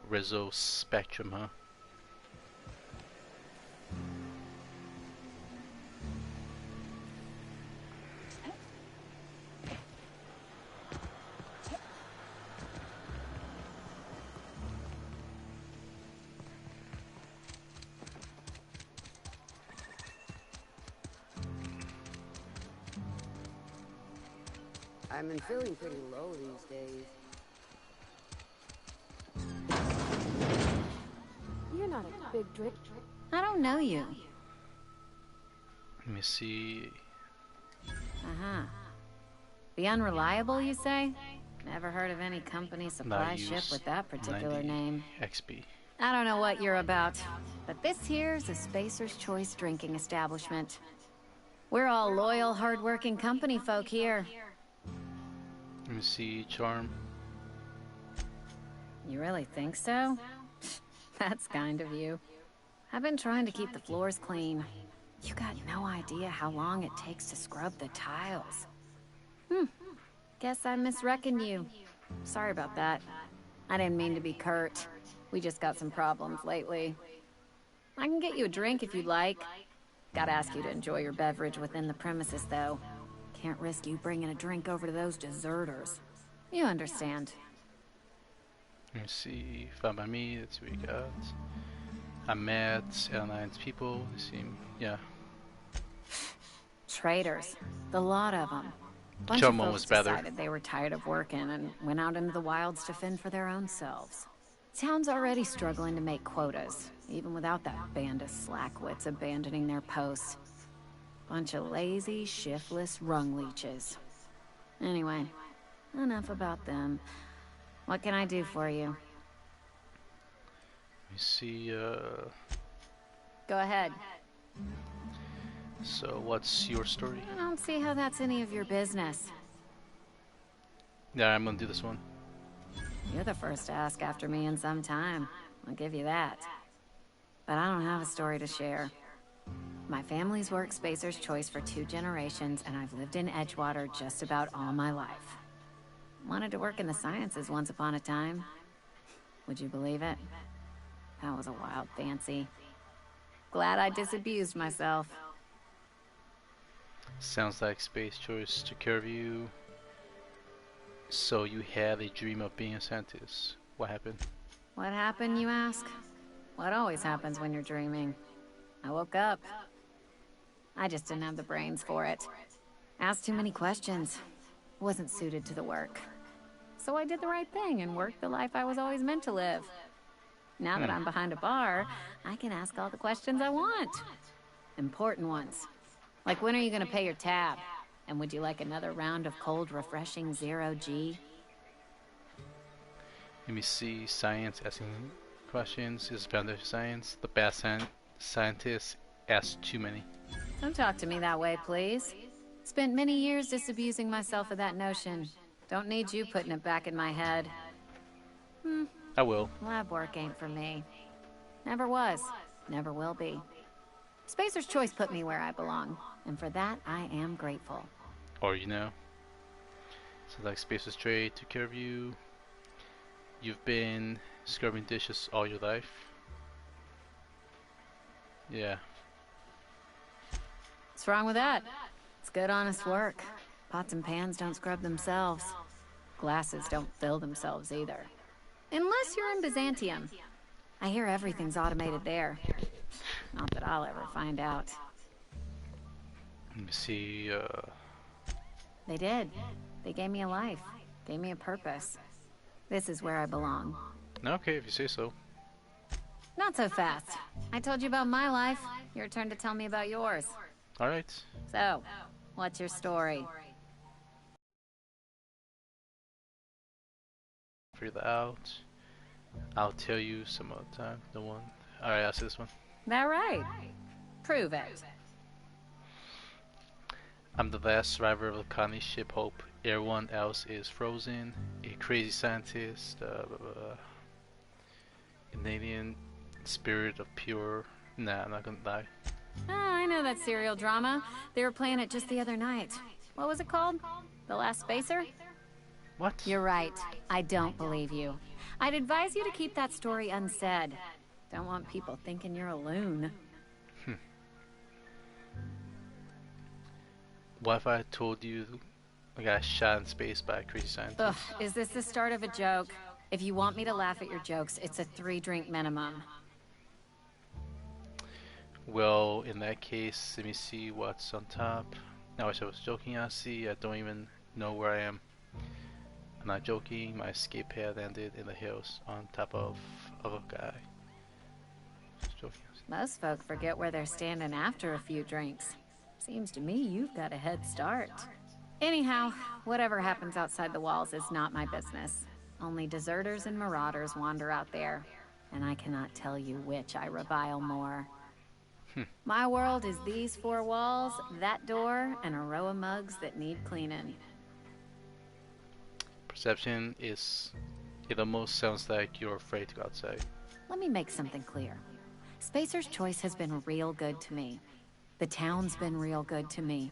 Rizzo Spectrum, huh? I've been feeling pretty low these days. You're not a big drink. I don't know you. Let me see. Uh-huh. The Unreliable, you say? Never heard of any company supply ship with that particular name. XP. I don't know what you're about, but this here's a Spacer's Choice drinking establishment. We're all loyal, hard-working company folk here. Let me see. Charm. You really think so? That's kind of you. I've been trying to keep the floors clean. You got no idea how long it takes to scrub the tiles. Guess I misreckoned you. Sorry about that. I didn't mean to be curt. We just got some problems lately. I can get you a drink if you'd like. Gotta ask you to enjoy your beverage within the premises, though. Can't risk you bringing a drink over to those deserters. You understand. Let me see. Fine by me. That's what we got. I'm mad. Airlines people. They seem... Yeah. Traitors. The lot of them. Bunch Charm of one folks was better. decided they were tired of working and went out into the wilds to fend for their own selves. Town's already struggling to make quotas, even without that band of slackwits abandoning their posts. Bunch of lazy, shiftless rung leeches. Anyway, enough about them. What can I do for you? Let me see. Go ahead. So, what's your story? I don't see how that's any of your business. Yeah, I'm gonna do this one. You're the first to ask after me in some time. I'll give you that. But I don't have a story to share. My family's worked Spacer's Choice for 2 generations, and I've lived in Edgewater just about all my life. Wanted to work in the sciences once upon a time. Would you believe it? That was a wild fancy. Glad I disabused myself. Sounds like Space Choice took care of you. So you had a dream of being a scientist. What happened? What happened, you ask? What always happens when you're dreaming? I woke up. I just didn't have the brains for it. Asked too many questions. Wasn't suited to the work. So I did the right thing and worked the life I was always meant to live. Now that I'm behind a bar, I can ask all the questions I want. Important ones. Like, when are you gonna pay your tab? And would you like another round of cold, refreshing 0G? Let me see. Science asking questions is foundation science. The best scientists ask too many. Don't talk to me that way, please. Spent many years disabusing myself of that notion. Don't need you putting it back in my head. I will. Lab work ain't for me. Never was. Never will be. Spacer's Choice put me where I belong, and for that I am grateful. Or you know. So like Spacer's Trade took care of you. You've been scrubbing dishes all your life. Yeah. What's wrong with that? It's good, honest work. Pots and pans don't scrub themselves. Glasses don't fill themselves either. Unless you're in Byzantium. I hear everything's automated there. Not that I'll ever find out. Let me see. They did. They gave me a life. Gave me a purpose. This is where I belong. Okay, if you say so. Not so fast. I told you about my life. Your turn to tell me about yours. Alright. So, what's your story? Figure that out. I'll tell you some other time. The one. Alright, I'll say this one. That right? Prove it. I'm the last survivor of the colony ship Hope. Everyone else is frozen. A crazy scientist. An alien spirit of pure. Nah, I'm not gonna lie. Ah, I know that serial drama. They were playing it just the other night. What was it called? The Last Spacer? What? You're right. I don't believe you. I'd advise you to keep that story unsaid. Don't want people thinking you're a loon. What if I told you I got shot in space by a crazy scientist? Ugh, is this the start of a joke? If you want me to laugh at your jokes, it's a 3-drink minimum. Well, in that case, let me see what's on top. I wish I was joking, honestly. I don't even know where I am. I'm not joking. My escape pad ended in the hills on top of a guy. Just joking. Most folk forget where they're standing after a few drinks. Seems to me you've got a head start. Anyhow, whatever happens outside the walls is not my business. Only deserters and marauders wander out there, and I cannot tell you which I revile more. My world is these 4 walls, that door, and a row of mugs that need cleaning. Perception is... It almost sounds like you're afraid to go outside. Let me make something clear. Spacer's Choice has been real good to me. The town's been real good to me.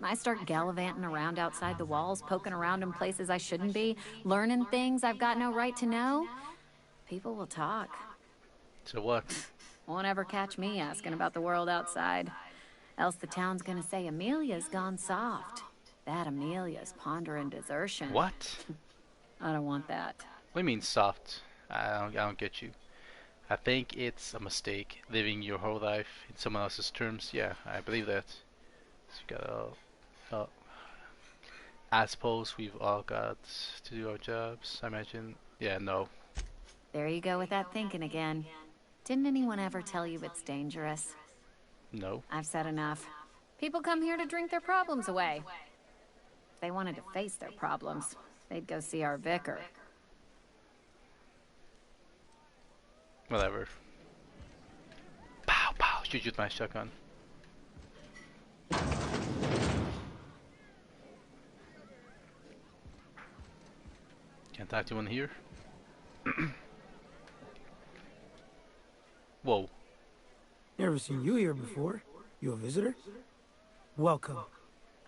I start gallivanting around outside the walls, poking around in places I shouldn't be, learning things I've got no right to know. People will talk. So what? Won't ever catch me asking about the world outside. Else the town's gonna say Amelia's gone soft. That Amelia's pondering desertion. What? I don't want that. What do you mean soft? I don't get you. I think it's a mistake living your whole life in someone else's terms. Yeah, I believe that. So you gotta, I suppose we've all got to do our jobs. I imagine. Yeah, no. There you go with that thinking again. Didn't anyone ever tell you it's dangerous? No. I've said enough. People come here to drink their problems away. If they wanted to face their problems, they'd go see our vicar. Whatever. Pow pow. Shoot with my shotgun. Can't talk to anyone here. Whoa. Never seen you here before. You a visitor? Welcome.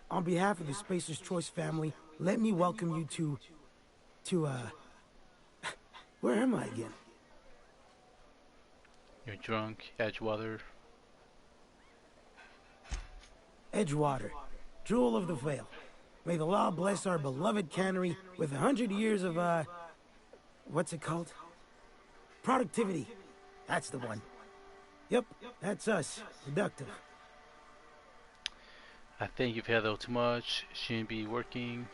On behalf of the Spacer's Choice family, let me welcome you to, where am I again? You're drunk, Edgewater. Edgewater, jewel of the Vale. May the law bless our beloved cannery with 100 years of, what's it called? Productivity. That's the one. Yep, that's us. Productive. I think you've had a little too much. Shouldn't be working.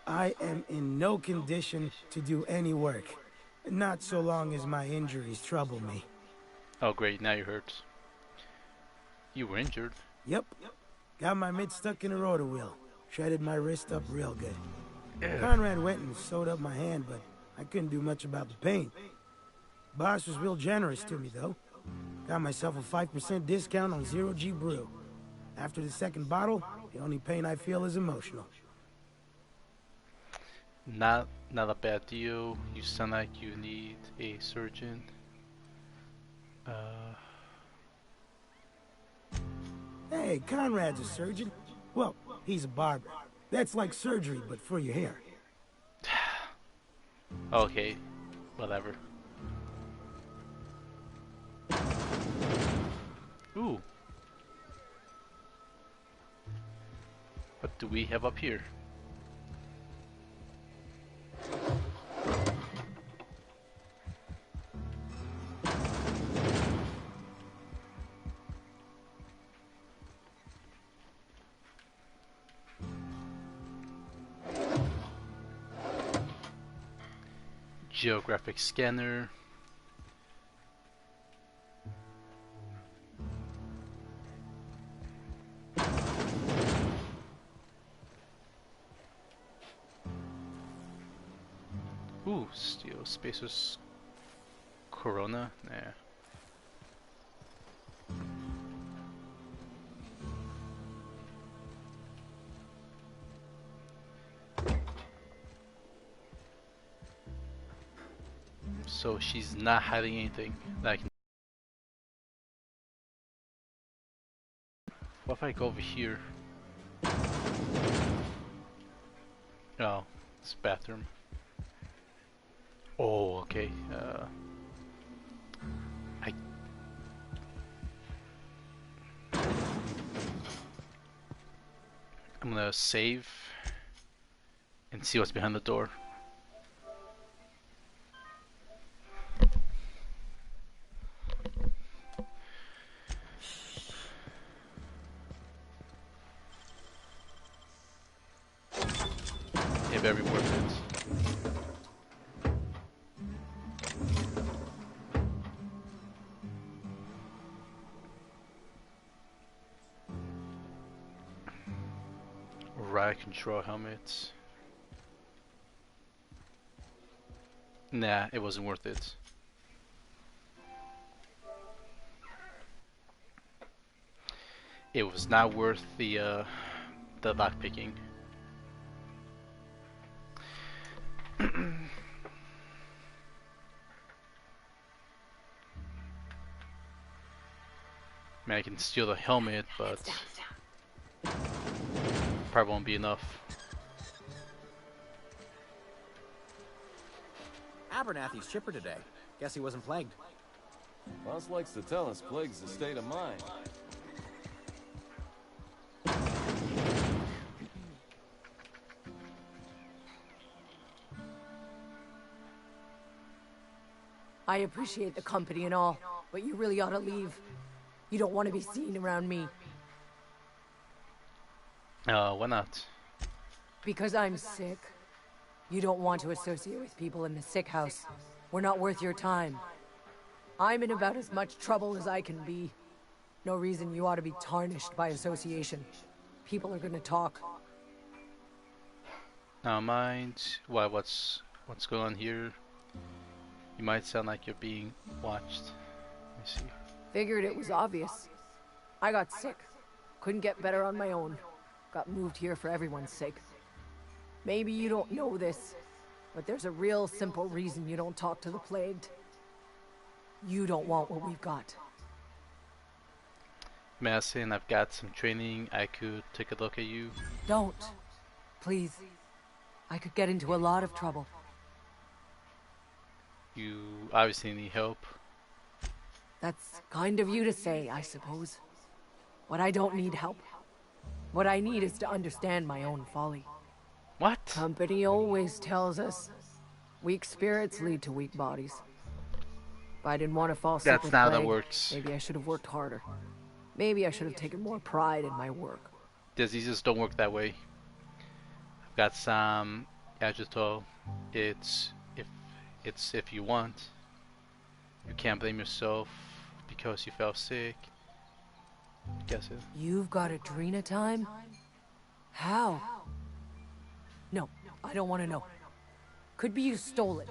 I am in no condition to do any work. Not so long as my injuries trouble me. Oh great, now you're hurt. You were injured? Yep. Got my mid stuck in a rotor wheel. Shredded my wrist up real good. Ew. Conrad went and sewed up my hand, but I couldn't do much about the pain. Boss was real generous to me, though. Got myself a 5% discount on Zero G Brew. After the second bottle, the only pain I feel is emotional. Not a bad deal. You sound like you need a surgeon. Hey, Conrad's a surgeon. Well, he's a barber. That's like surgery, but for your hair. Okay, whatever. Ooh. What do we have up here? Geographic scanner. Ooh, steel spacers. Corona? Nah. So she's not hiding anything that I can. What if I go over here? Oh, it's bathroom. Oh, okay. I'm gonna save and see what's behind the door. Yeah, very worth it. Riot control helmets. Nah, it wasn't worth it. It was not worth the lock picking. Man, I can steal the helmet, but probably won't be enough. Abernathy's chipper today. Guess he wasn't plagued. Boss likes to tell us plague's a state of mind. I appreciate the company and all, but you really ought to leave. You don't want to be seen around me. Why not? Because I'm sick. You don't want to associate with people in the sick house. We're not worth your time. I'm in about as much trouble as I can be. No reason you ought to be tarnished by association. People are gonna talk. Now mind. Why? What's going on here? You might sound like you're being watched. Let me see. Figured it was obvious. I got sick. Couldn't get better on my own. Got moved here for everyone's sake. Maybe you don't know this, but there's a real simple reason you don't talk to the plagued. You don't want what we've got. Madison, I've got some training. I could take a look at you. Don't. Please. I could get into a lot of trouble. You obviously need help. That's kind of you to say, I suppose. But I don't need help. What I need is to understand my own folly. What? Company always tells us weak spirits lead to weak bodies. If I didn't want to fall sick with That's not how plague, that works. maybe I should have worked harder. Maybe I should have taken more pride in my work. Diseases don't work that way. I've got some agito. It's if you want. You can't blame yourself because you felt sick. Guess it. You've got Adrena time? How? No, I don't want to know. Could be you stole it.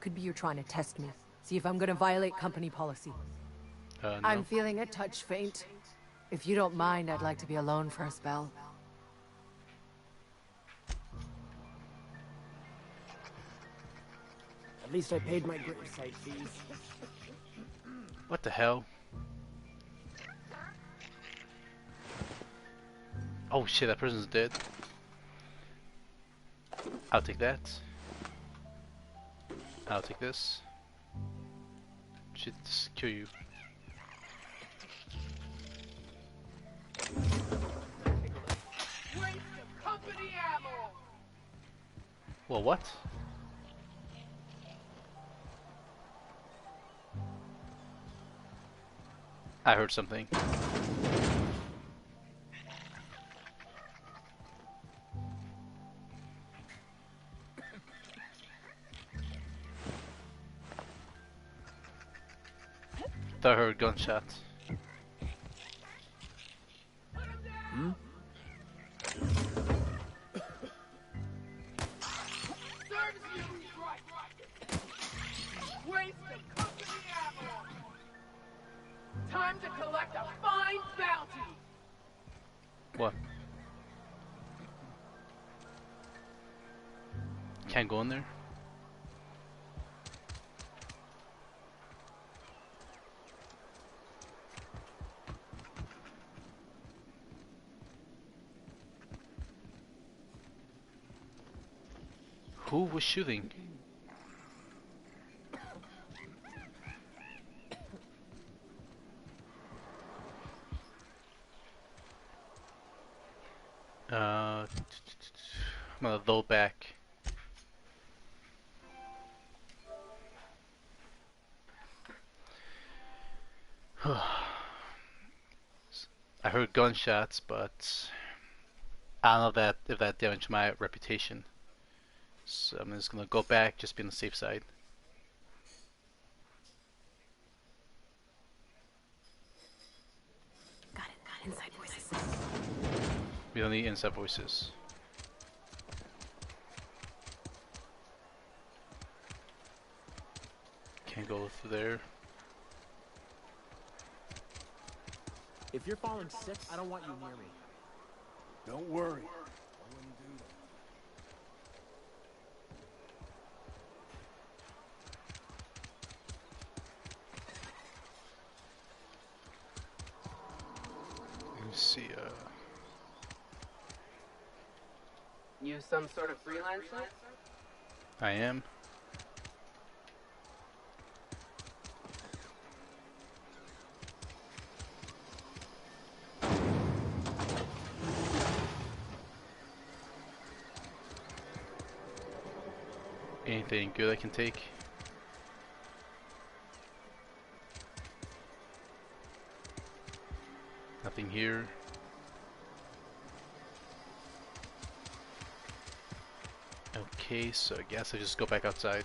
Could be you're trying to test me. See if I'm gonna violate company policy. No. I'm feeling a touch faint. If you don't mind, I'd like to be alone for a spell. At least I paid my gravesite fees. What the hell? Oh shit, that person's dead. I'll take that. I'll take this. Should just kill you. Well, what? I heard something. I heard gunshots. Hmm? Waste of company ammo. Time to collect a fine bounty. What? Can't go in there? Who was shooting? I'm gonna load back. I heard gunshots, but I don't know if that damaged my reputation. So I'm just gonna go back, just be on the safe side. Got inside voices. We don't need inside voices. Can't go through there. If you're falling sick, I don't want you near me. Don't worry. I wouldn't do that. Let me see, You some sort of freelancer? I am. Anything good I can take? Nothing here. Okay, so I guess I just go back outside.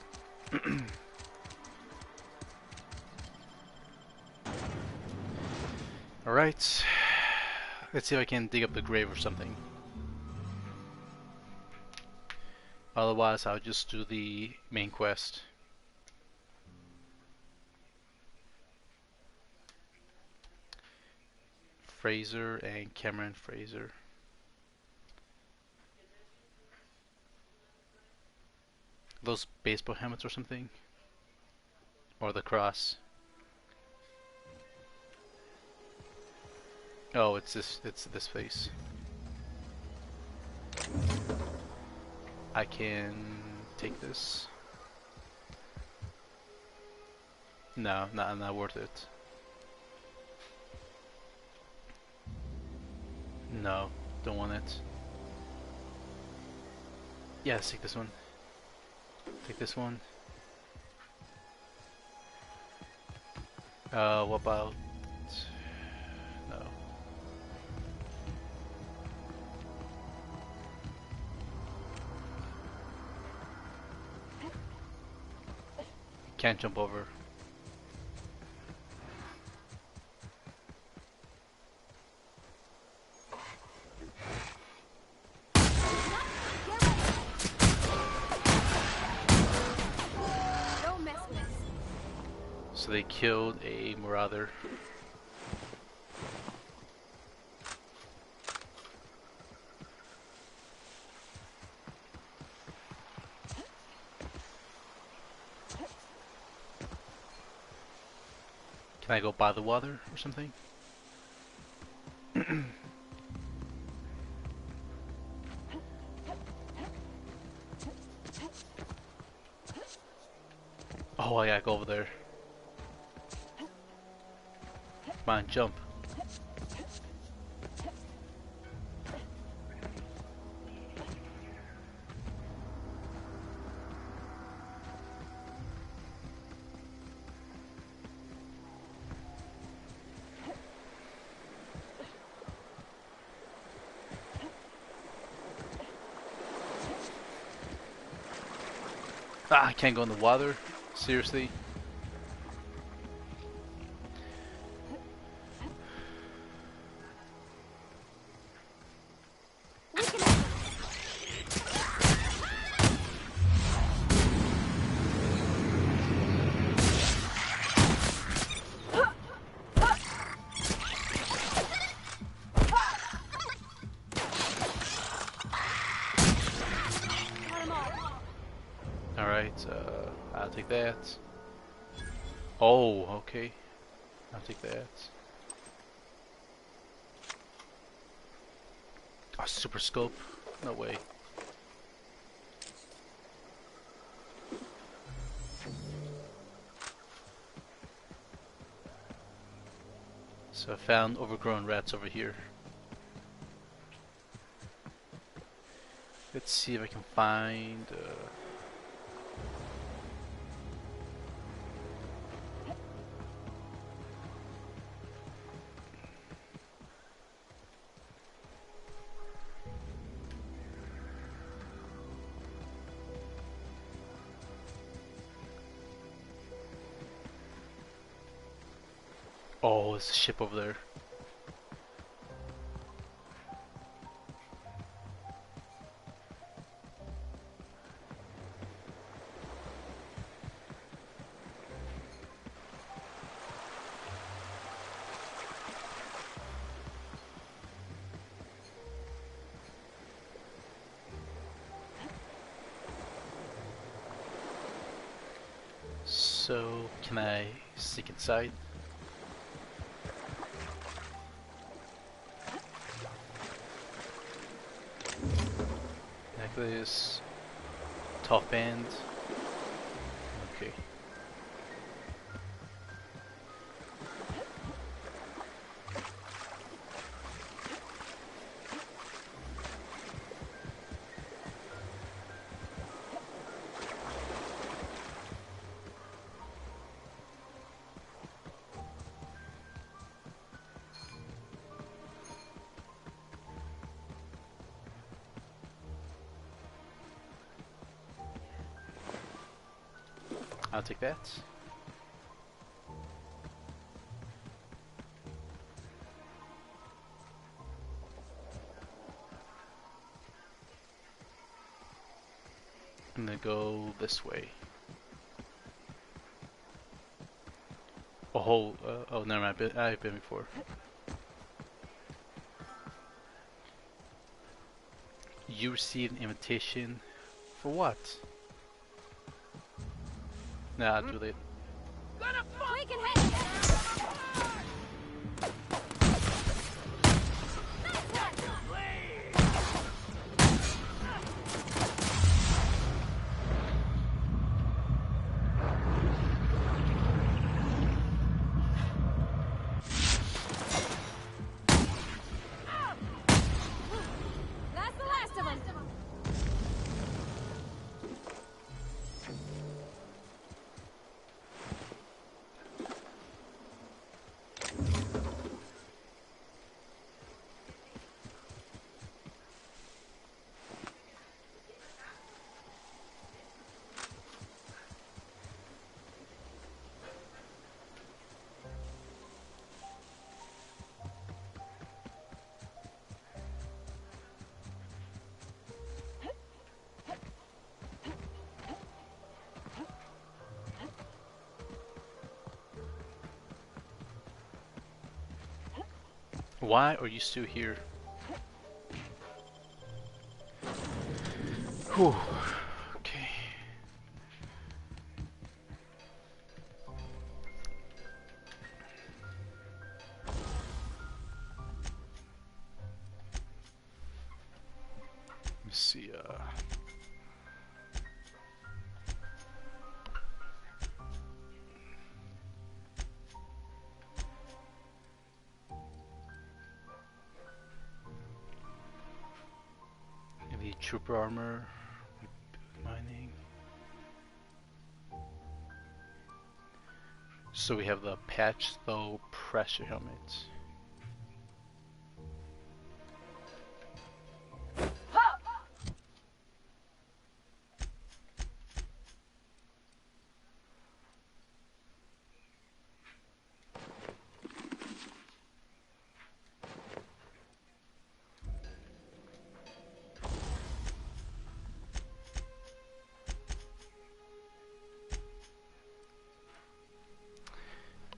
Alright. Let's see if I can dig up the grave or something. Otherwise, I'll just do the main quest. Fraser and Cameron Fraser. Those baseball helmets or something? Or the cross? Oh, it's this face. I can take this. No, not worth it. No, don't want it. Yeah, let's take this one. Take this one. What about... No. Can't jump over. So they killed a marauder. Can I go by the water or something? Oh, I gotta go over there. Come on, jump. Ah, I can't go in the water? Seriously? Alright, I'll take that. Oh, okay. I'll take that. A super scope? No way. So I found overgrown rats over here. Let's see if I can find... Oh, there's a ship over there. So, can I sneak inside? Necklace, top band. Okay. I'll take that. I'm gonna go this way. Oh, oh, never mind. I've been before. You received an invitation for what? Nah, too late. We can head. That's the last of them. Why are you still here? Whew. Okay. Let me see. Maybe trooper armor, mining. So we have the patch though pressure helmets.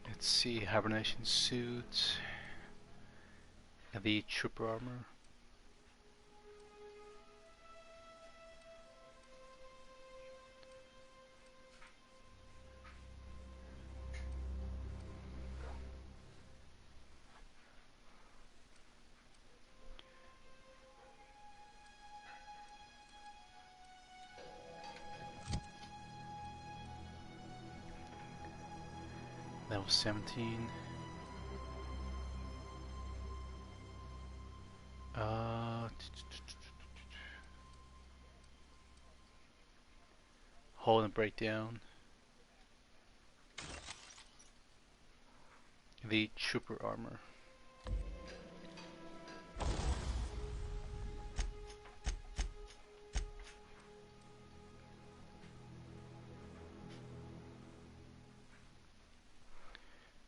Let's see, hibernation suit, and the trooper armor. That was 17. Hold and breakdown. The trooper armor.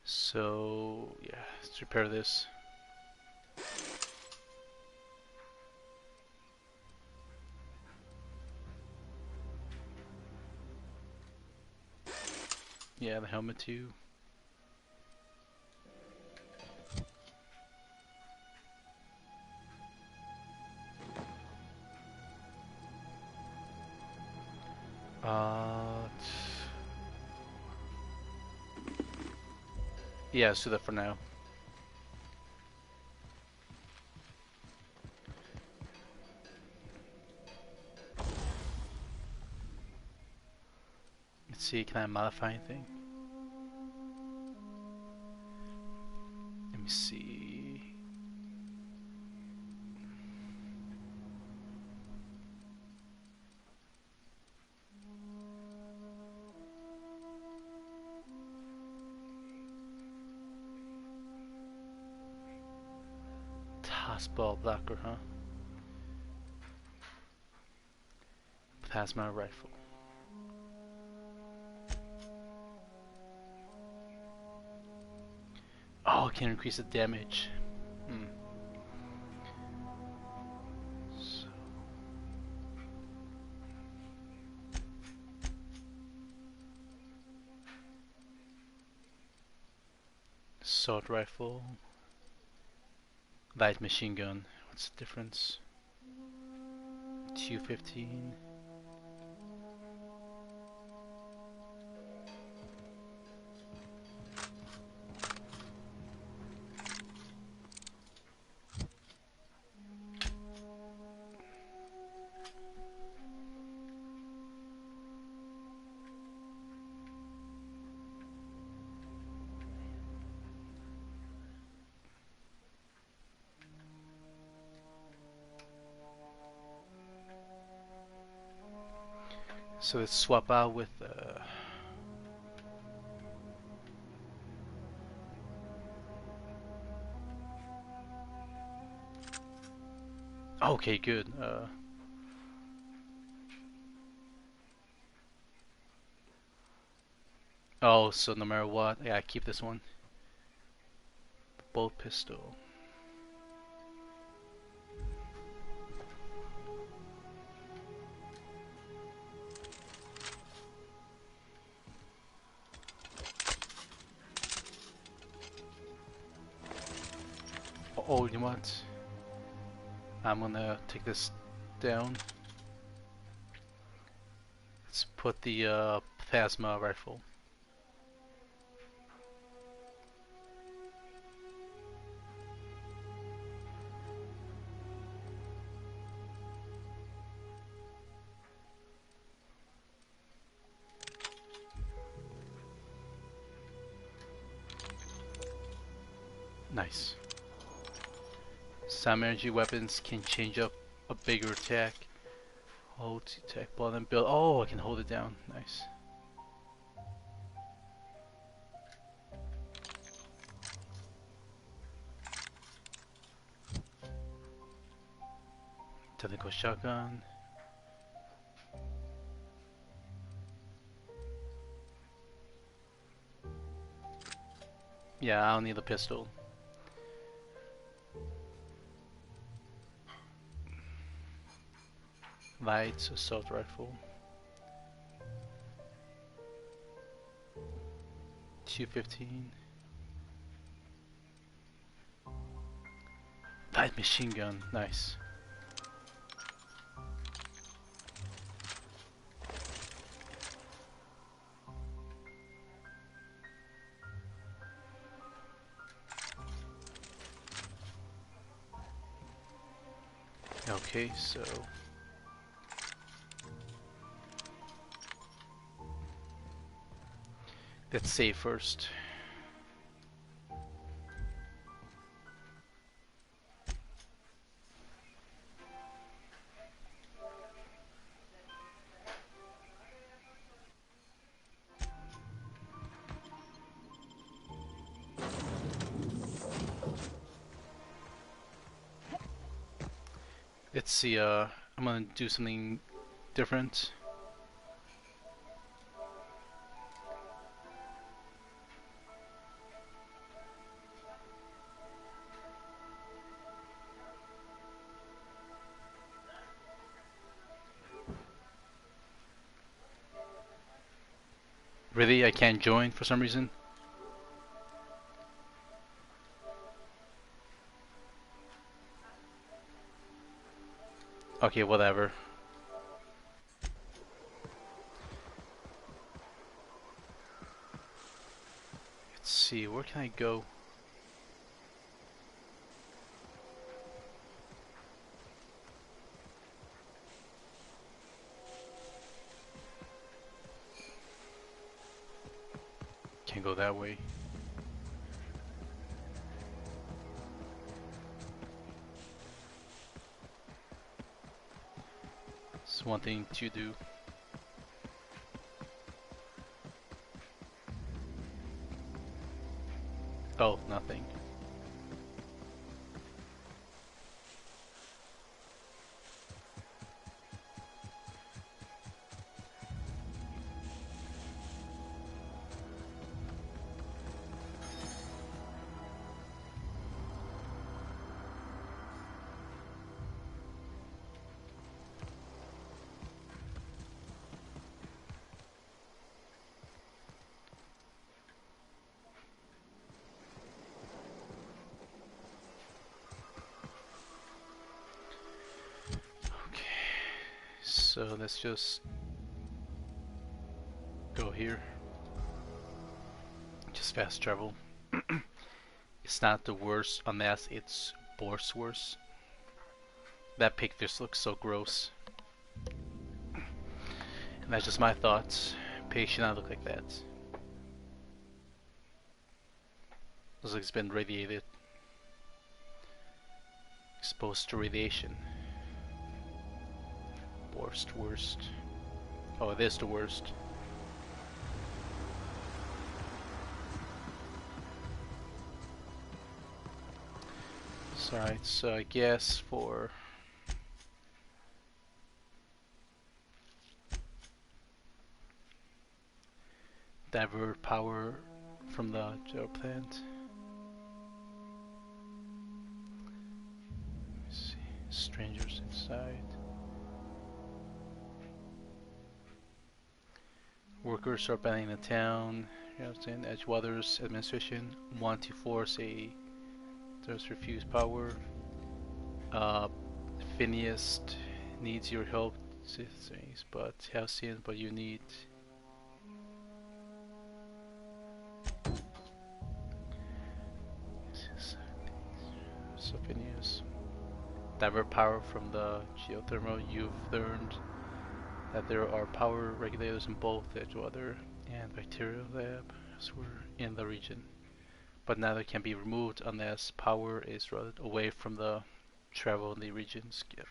So yeah, let's repair this. Yeah, the helmet too. Yeah, let's do that for now. Let's see, can I modify anything? Let me see. Tossball blocker, huh? Plasma rifle. Oh, it can increase the damage. So. Assault rifle. Light machine gun. What's the difference? 215. So let's swap out with okay, good. Oh, so no matter what, yeah, I keep this one. Bolt pistol. Oh, you know what? I'm gonna take this down. Let's put the plasma rifle. Nice. Some energy weapons can change up a bigger attack. Hold to attack button and build. Oh, I can hold it down. Nice. Technical shotgun. Yeah, I don't need a pistol. Light assault rifle. 215. Light machine gun. Nice. Okay, so let's save first. Let's see, I'm gonna do something different. Really? I can't join for some reason? Okay, whatever. Let's see, where can I go? Can't go that way. It's one thing to do. Oh, nothing. So let's just go here. Just fast travel. It's not the worst unless it's worse. That pig just looks so gross. And that's just my thoughts. Pigs should not look like that. Looks like it's been radiated. Exposed to radiation. Worst. Oh, it is the worst. Alright, so I guess for divert power from the gel plant. Let's see, strangers inside. Workers are banning the town. You understand? Edgewater's administration want to force a thirst refuse power. Phineas needs your help, but Halcyon, but you need. So Phineas, divert power from the geothermal. You've learned that there are power regulators in both the Edgewater and Bacterial labs were in the region, but neither can be removed unless power is routed away from the travel in the region. Skip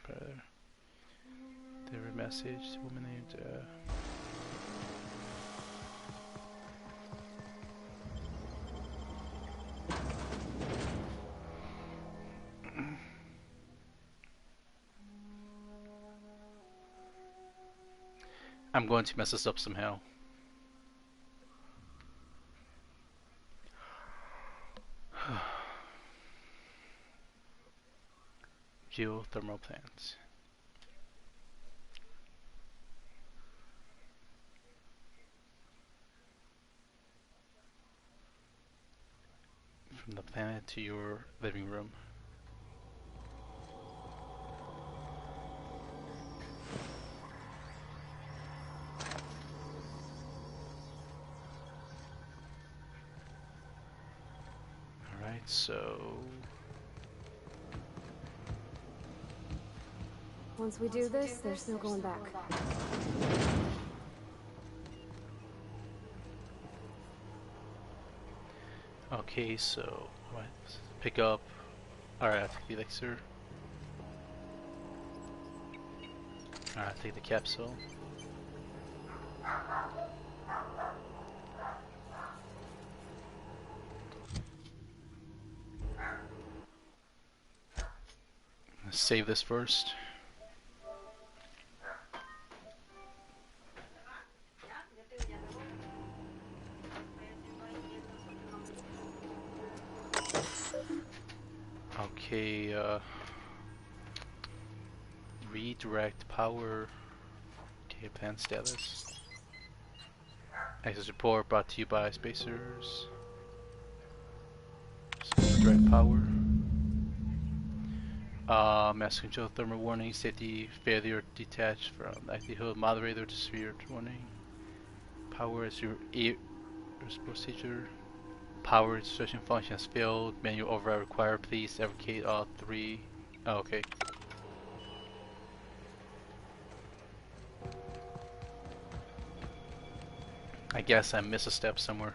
their message. The woman named. I'm going to mess this up somehow. Geothermal plants. From the planet to your living room. Alright, so Once we do this, there's no going back. okay, so what? Pick up. Alright, I'll take the elixir. Alright, I'll take the capsule. Let's save this first. Okay, redirect power. Okay, plan status. Access report brought to you by Spacers. So redirect power. Mass control thermal warning, safety failure detached from likelihood, moderator to severe warning. Power is your procedure. Power registration function has failed. Manual override required. Please advocate all three. Oh, okay. I guess I missed a step somewhere.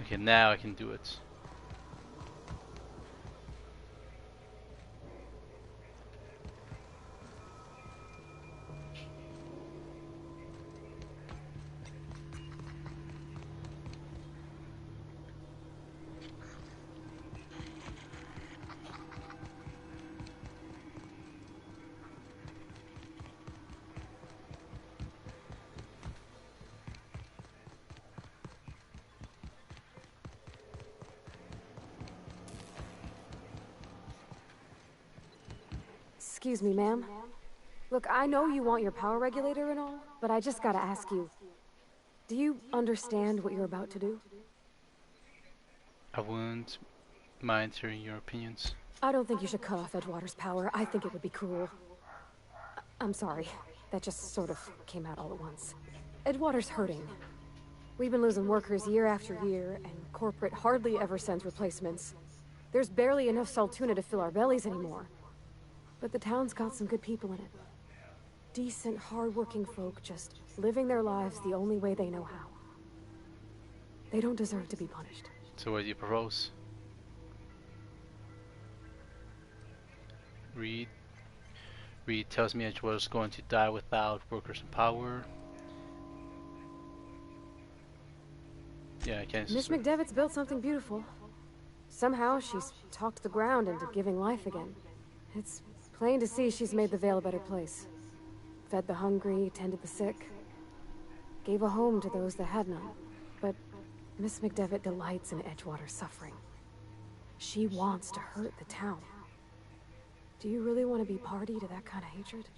Okay, now I can do it. Excuse me, ma'am. Look, I know you want your power regulator and all, but I just gotta ask you. Do you understand what you're about to do? I wouldn't mind hearing your opinions. I don't think you should cut off Edgewater's power. I think it would be cruel. I'm sorry. That just sort of came out all at once. Edgewater's hurting. We've been losing workers year after year, and corporate hardly ever sends replacements. There's barely enough Saltuna to fill our bellies anymore. But the town's got some good people in it. Decent, hard-working folk just living their lives the only way they know how. They don't deserve to be punished. So what do you propose? Reed tells me Edgewater's going to die without workers in power. Yeah, I can't. Miss McDevitt's built something beautiful. Somehow she's talked the ground into giving life again. It's plain to see she's made the Vale a better place. Fed the hungry, tended the sick. Gave a home to those that had none. But Miss McDevitt delights in Edgewater's suffering. She wants to hurt the town. Do you really want to be party to that kind of hatred?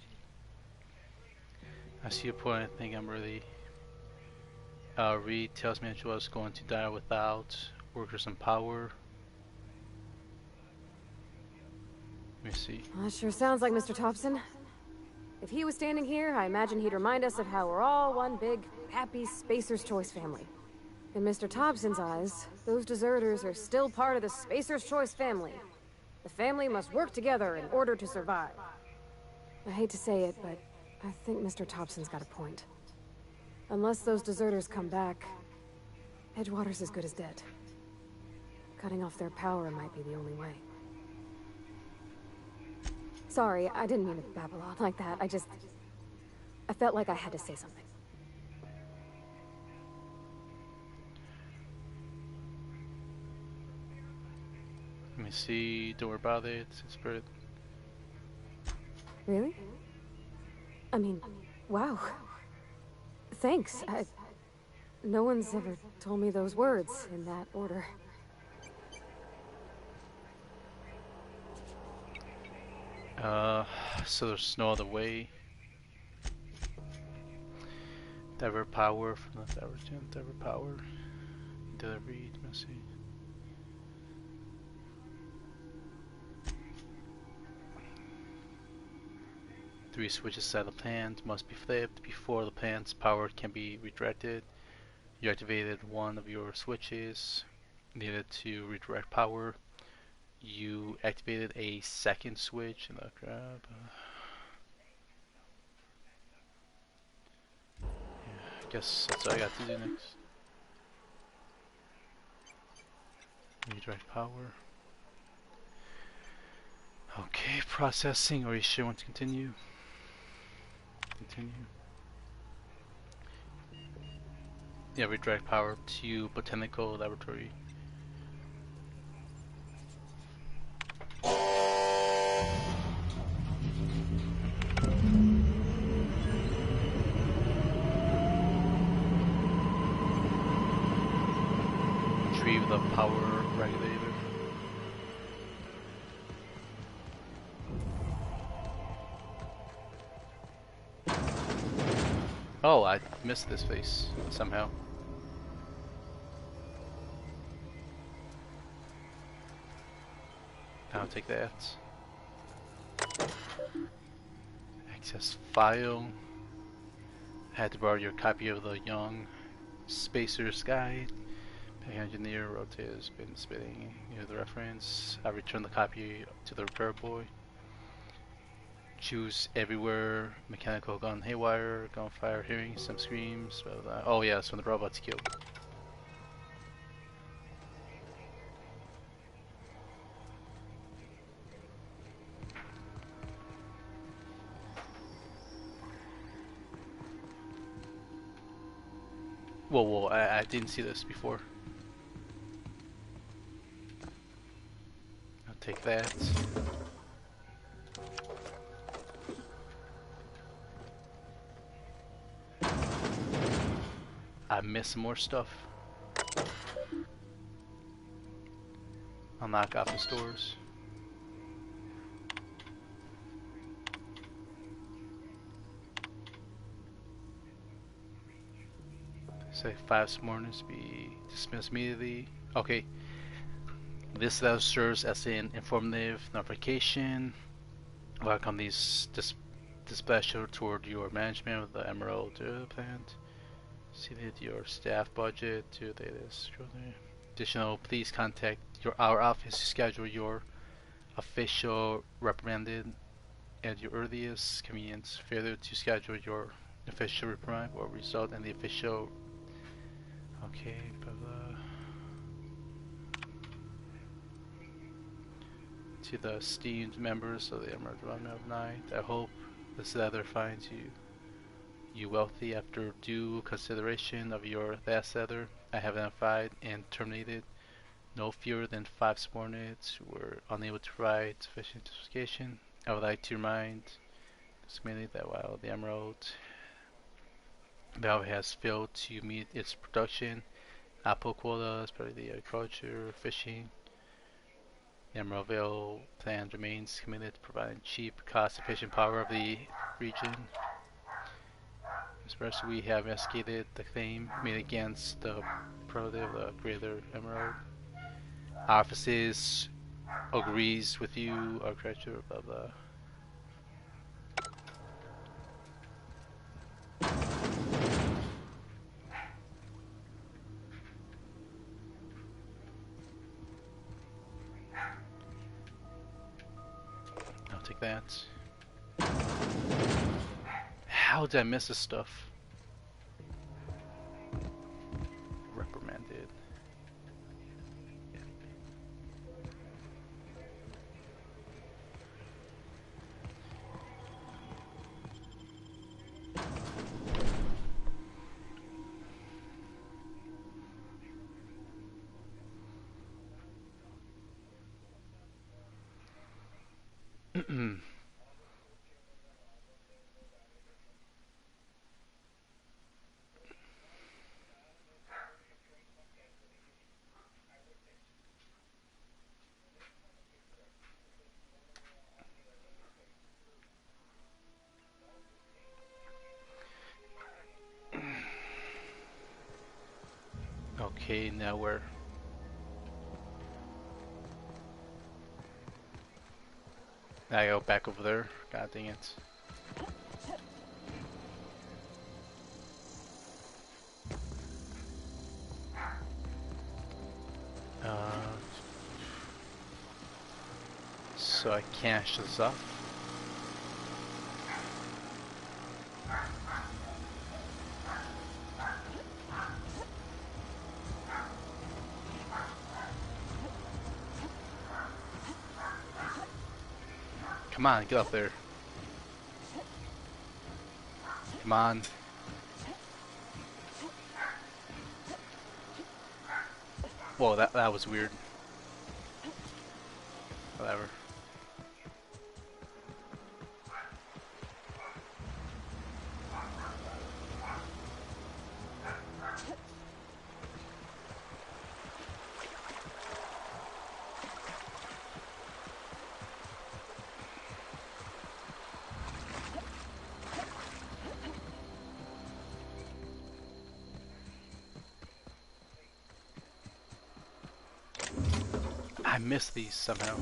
I see your point. I think I'm ready. Reed tells me Edgewater's going to die without workers in power. Let me see. Well, that sure sounds like Mr. Thompson. If he was standing here, I imagine he'd remind us of how we're all one big, happy Spacer's Choice family. In Mr. Thompson's eyes, those deserters are still part of the Spacer's Choice family. The family must work together in order to survive. I hate to say it, but I think Mr. Thompson's got a point. Unless those deserters come back, Edgewater's as good as dead. Cutting off their power might be the only way. Sorry, I didn't mean to babble on like that. I felt like I had to say something. Let me see. Don't worry about it. Spirit. Really? I mean, wow. Thanks. No one's ever told me those words in that order. So there's no other way. Divert power from the divergent. Divert power. Did I read? Let's see. Three switches inside the plant must be flipped before the plant's power can be redirected. You activated one of your switches needed to redirect power. You activated a second switch and grab. Yeah, I guess that's what I got to do next. Redirect power. Okay, processing. Are you sure you want to continue? Continue. Yeah, redirect power to botanical laboratory. Retrieve the power regulator. Oh, I missed this face somehow. I'll take that. Access file. I had to borrow your copy of the Young Spacer's Guide. Pay engineer rotate has been spitting near the reference. I returned the copy to the repair boy. Choose everywhere. Mechanical gun haywire, gunfire, hearing some screams. Blah, blah, blah. Oh yeah, that's when the robot's killed. Whoa, I didn't see this before. I'll take that. I missed more stuff. I'll knock off the stores. Say 5 mornings be dismissed immediately. Okay. This letter serves as an informative notification. Welcome these displeasure toward your management of the Emerald plant. See that your staff budget to the latest. Additional, please contact our office to schedule your official reprimanded at your earliest convenience. Failure to schedule your official reprimand will result in the official. Okay, blah blah. To the esteemed members of the Emerald Run of Night, I hope this letter finds you wealthy. After due consideration of your last letter, I have identified and terminated no fewer than 5 subordinates who were unable to provide sufficient justification. I would like to remind this committee that while the Emerald Valve has failed to meet its production output quotas, particularly agriculture, fishing, the Emeraldville plan remains committed to providing cheap, cost-efficient power of the region. Especially, we have investigated the claim made against the product of the Greater Emerald. Our offices agrees with you, architecture, blah blah. I'll take that. How did I miss this stuff? Reprimanded. Okay, now we're I go back over there. God dang it. So I cache this up. Come on, get up there. Come on. Whoa, that was weird. Whatever. I missed these somehow.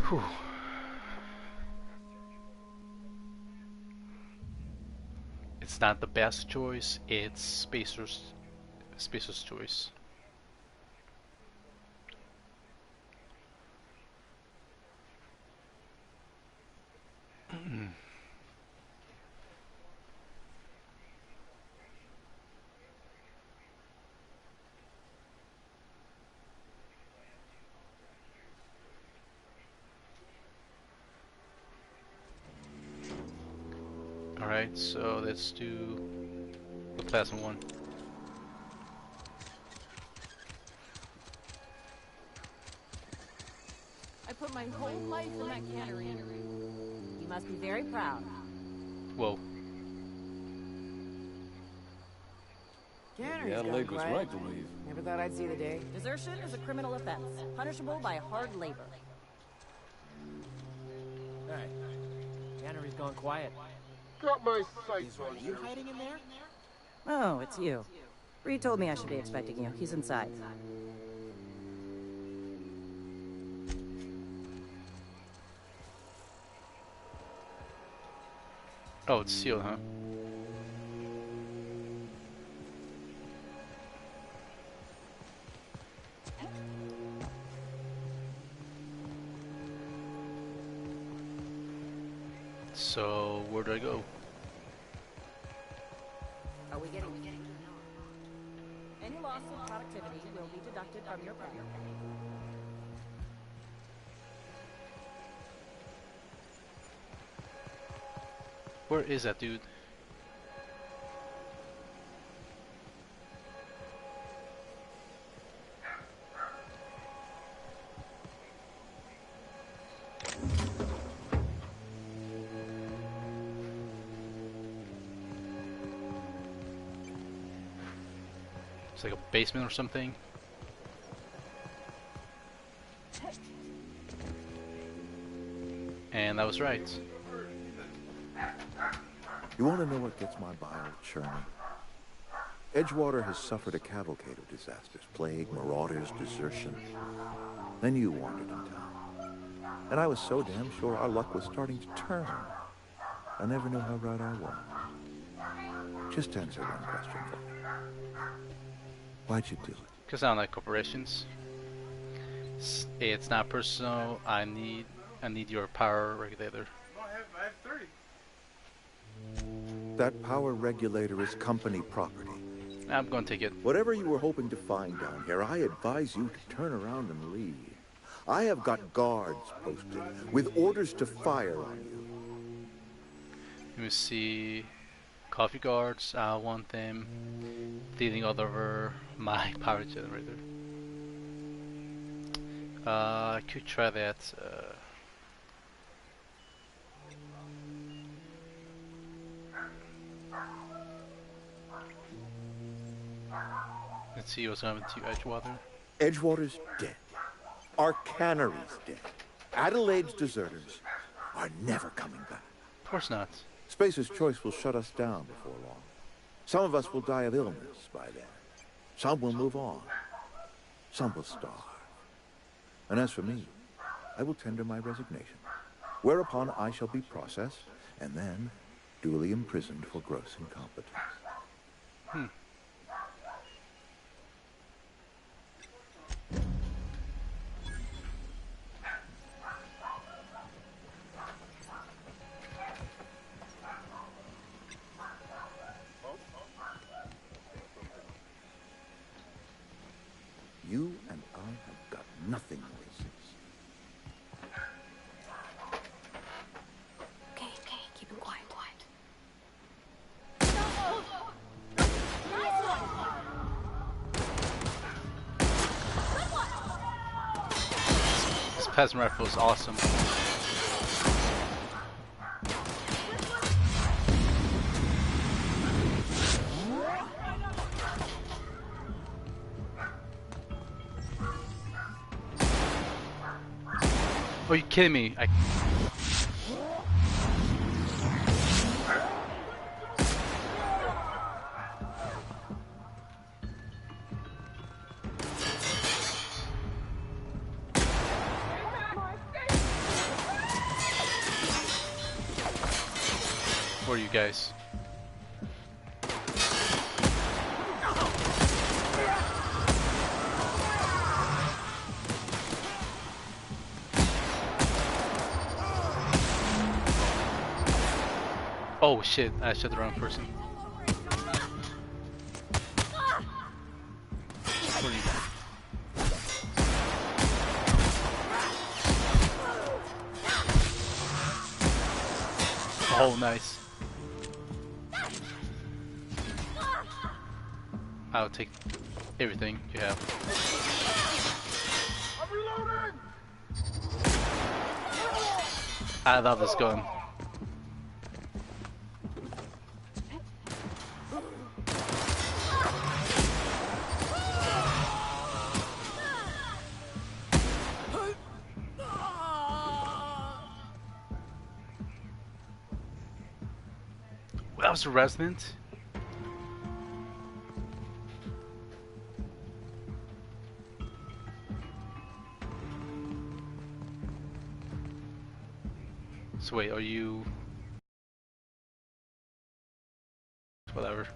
Whew. It's not the best choice, it's Spacer's choice. Alright, so let's do the plasma one. put my whole life in that cannery. You must be very proud. Whoa. Cannery's Adelaide gone was quiet. right to leave. Never thought I'd see the day. Desertion is a criminal offense, punishable by hard labor. Hey, cannery's gone quiet. Got my sights Are on you hiding in there? Oh, it's you. Reed told me I should be expecting you. He's inside. Oh, it's sealed, huh? So, where do I go? Are we getting? Any loss of productivity will be deducted from your pay. Where is that dude? It's like a basement or something. And that was right. You want to know what gets my bile churning? Edgewater has suffered a cavalcade of disasters. Plague, marauders, desertion. Then you wandered in town. And I was so damn sure our luck was starting to turn. I never knew how right I was. Just answer one question for me. Why'd you do it? Because I don't like corporations. It's not personal. I need your power regulator. I have 30. That power regulator is company property. I'm going to take it. Whatever you were hoping to find down here, I advise you to turn around and leave. I have got guards posted with orders to fire on you. Let me see. Coffee guards, I want them dealing over my power generator. I could try that. Let's see what's happening to Edgewater. Edgewater's dead. Our cannery's dead. Adelaide's deserters are never coming back. Of course not. Spacer's Choice will shut us down before long. Some of us will die of illness by then. Some will move on. Some will starve. And as for me, I will tender my resignation, whereupon I shall be processed and then duly imprisoned for gross incompetence. You and I have got nothing more. Okay, keep it quiet. This plasma rifle is awesome. Are you kidding me? Where are you guys? Oh shit, I shot the wrong person. Where are you? Oh, nice. I'll take everything you have. I'm reloading! I love this gun. Well, that was a resident. So wait, are you... Whatever.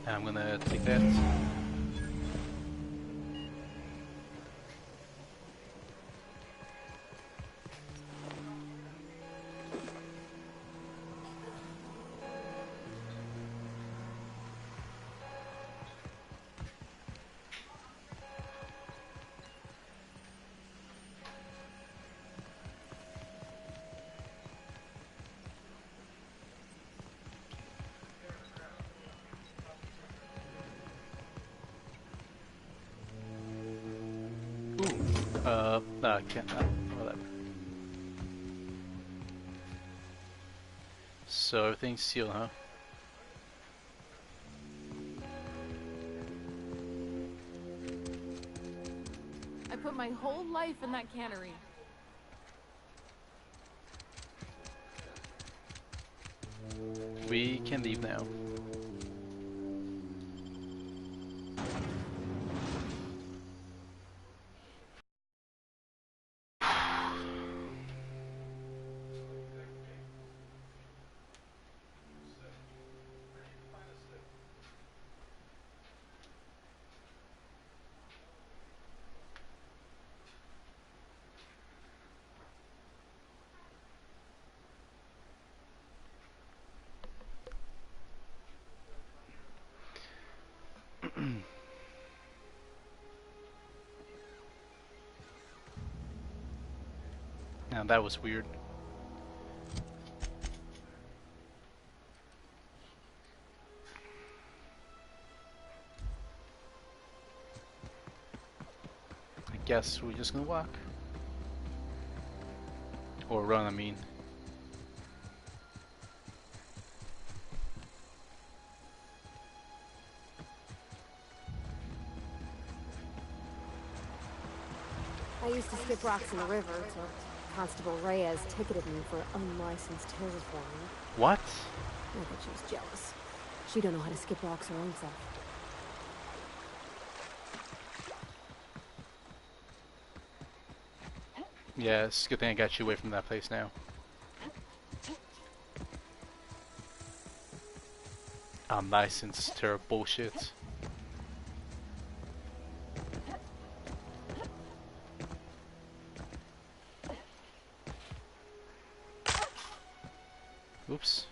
I'm gonna take that. No, I can't. Whatever. So everything's sealed, huh? I put my whole life in that cannery. We can leave now. Now that was weird. I guess we're just gonna walk. Or run, I mean. I used to skip rocks in the river till Constable Reyes ticketed me for unlicensed terraforming. What? I bet she was jealous. She don't know how to skip rocks her own self. Yeah, it's a good thing I got you away from that place now. Unlicensed terror bullshit. Oops.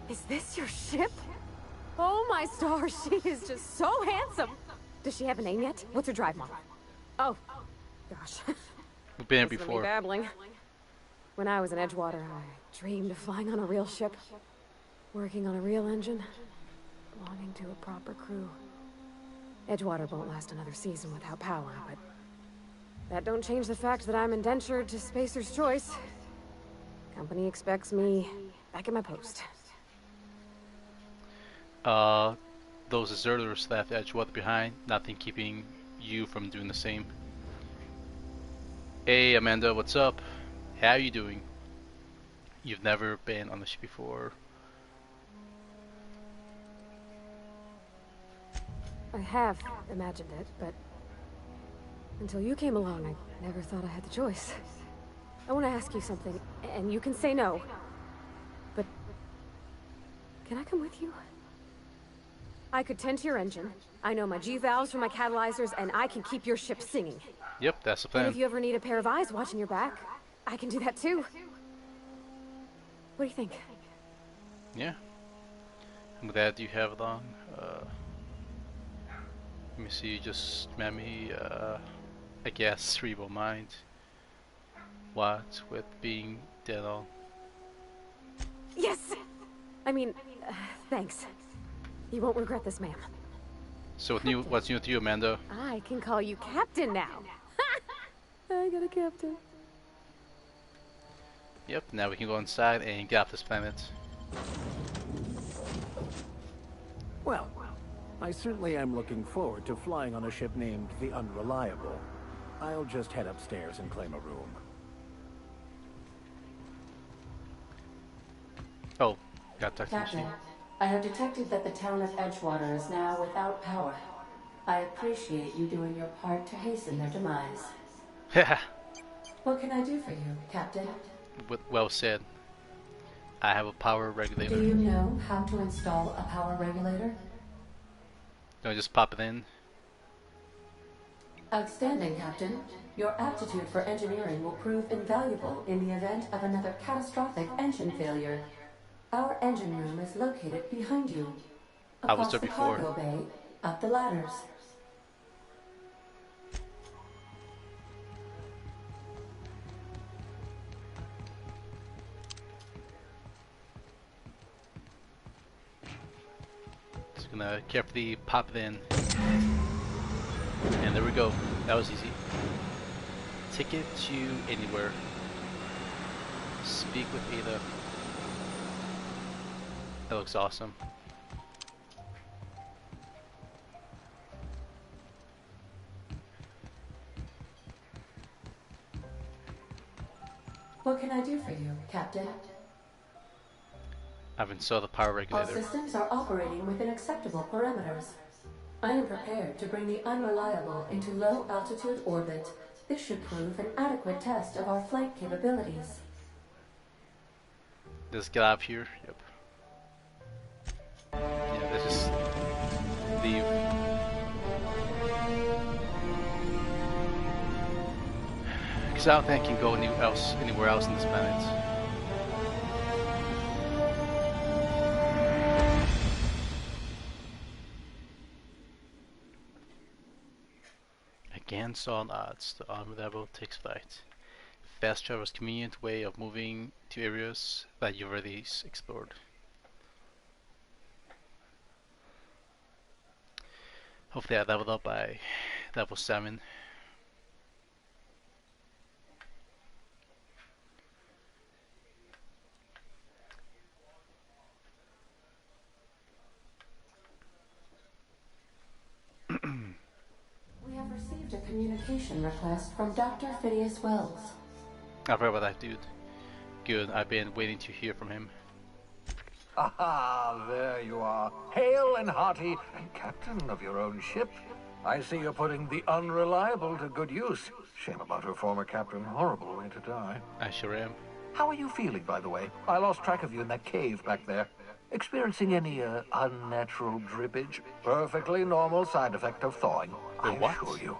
Is this your ship? Oh my stars, she is just so handsome. Does she have a name yet? What's her drive model? Oh, gosh. We've been here Listen to me before. babbling. When I was in Edgewater, I dreamed of flying on a real ship, working on a real engine, belonging to a proper crew. Edgewater won't last another season without power, but that don't change the fact that I'm indentured to Spacer's Choice. Company expects me back at my post. Those deserters left Edgewater behind, nothing keeping you from doing the same. Hey Amanda, what's up? How you doing? You've never been on the ship before. I have imagined it, but until you came along, I never thought I had the choice. I want to ask you something, and you can say no. But can I come with you? I could tend to your engine. I know my G-valves from my catalyzers, and I can keep your ship singing. Yep, that's the plan. And if you ever need a pair of eyes watching your back, I can do that too. What do you think? Yeah. I'm glad you have it on. Let me see, just met me, I guess, Cerebral Mind. What with being dead on? Yes! I mean, thanks. You won't regret this, ma'am. So what's new with you, Amanda? I can call you Captain now. I got a captain. Yep, now we can go inside and get off this planet. Well, I certainly am looking forward to flying on a ship named the Unreliable. I'll just head upstairs and claim a room. Oh, got that. Captain, I have detected that the town of Edgewater is now without power. I appreciate you doing your part to hasten their demise. What can I do for you, Captain? Well said. I have a power regulator. Do you know how to install a power regulator? Don't just pop it in. Outstanding, Captain. Your aptitude for engineering will prove invaluable in the event of another catastrophic engine failure. Our engine room is located behind you. I was there before. Across the cargo bay, up the ladders. Just gonna carefully pop it in. And there we go. That was easy. Ticket to anywhere. Speak with Ada. That looks awesome. What can I do for you, Captain? I've installed the power All regulator. systems are operating within acceptable parameters. I am prepared to bring the Unreliable into low-altitude orbit. This should prove an adequate test of our flight capabilities. Just get out of here. Yep. Yeah, let's just leave. Because I don't think I can go anywhere else on this planet. Against all odds, the Unreliable takes flight. Fast travel is a convenient way of moving to areas that you've already explored. Hopefully I leveled up by level 7. We have received a communication request from Dr. Phineas Wells. I forgot about that dude. Good, I've been waiting to hear from him. Aha, there you are, hale and hearty, and captain of your own ship. I see you're putting the Unreliable to good use. Shame about her former captain, horrible way to die. I sure am. How are you feeling, by the way? I lost track of you in that cave back there. Experiencing any, unnatural drippage? Perfectly normal side effect of thawing, I assure you.